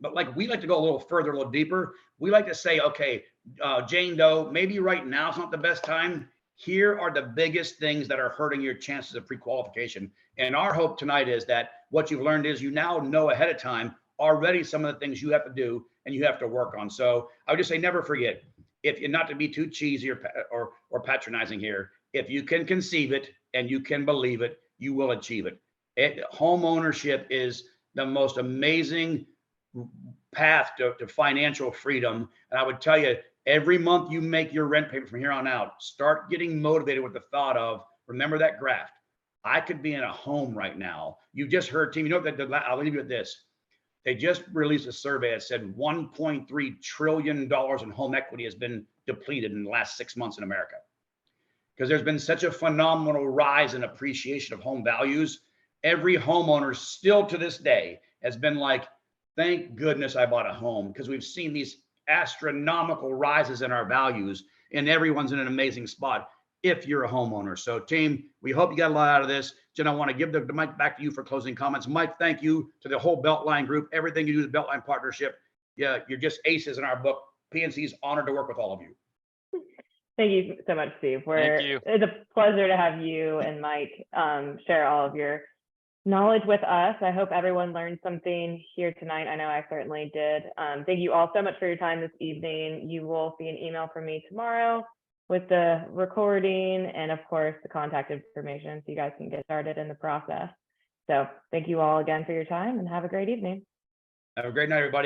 But like, we like to go a little further, a little deeper. We like to say, okay, Jane Doe, maybe right now is not the best time. Here are the biggest things that are hurting your chances of pre-qualification. And our hope tonight is that what you've learned is you now know ahead of time already some of the things you have to do and you have to work on. So I would just say, never forget, if you're not to be too cheesy or patronizing here, if you can conceive it and you can believe it, you will achieve it. Home ownership is the most amazing path to financial freedom. And I would tell you, every month you make your rent payment from here on out, start getting motivated with the thought of, remember that graph. I could be in a home right now. You just heard, team, I'll leave you with this. They just released a survey that said $1.3 trillion in home equity has been depleted in the last 6 months in America. Because there's been such a phenomenal rise in appreciation of home values. Every homeowner still to this day has been like, thank goodness I bought a home, because we've seen these astronomical rises in our values, and everyone's in an amazing spot if you're a homeowner. So team, we hope you got a lot out of this. Jen, I want to give the mic back to you for closing comments. Mike, thank you to the whole Beltline group, everything you do, the Beltline partnership. Yeah, you're just aces in our book. PNC is honored to work with all of you. Thank you so much, Steve. Thank you. It's a pleasure to have you and Mike share all of your knowledge with us. I hope everyone learned something here tonight. I know I certainly did. Thank you all so much for your time this evening. You will see an email from me tomorrow with the recording and, of course, the contact information so you guys can get started in the process. So thank you all again for your time and have a great evening. Have a great night, everybody.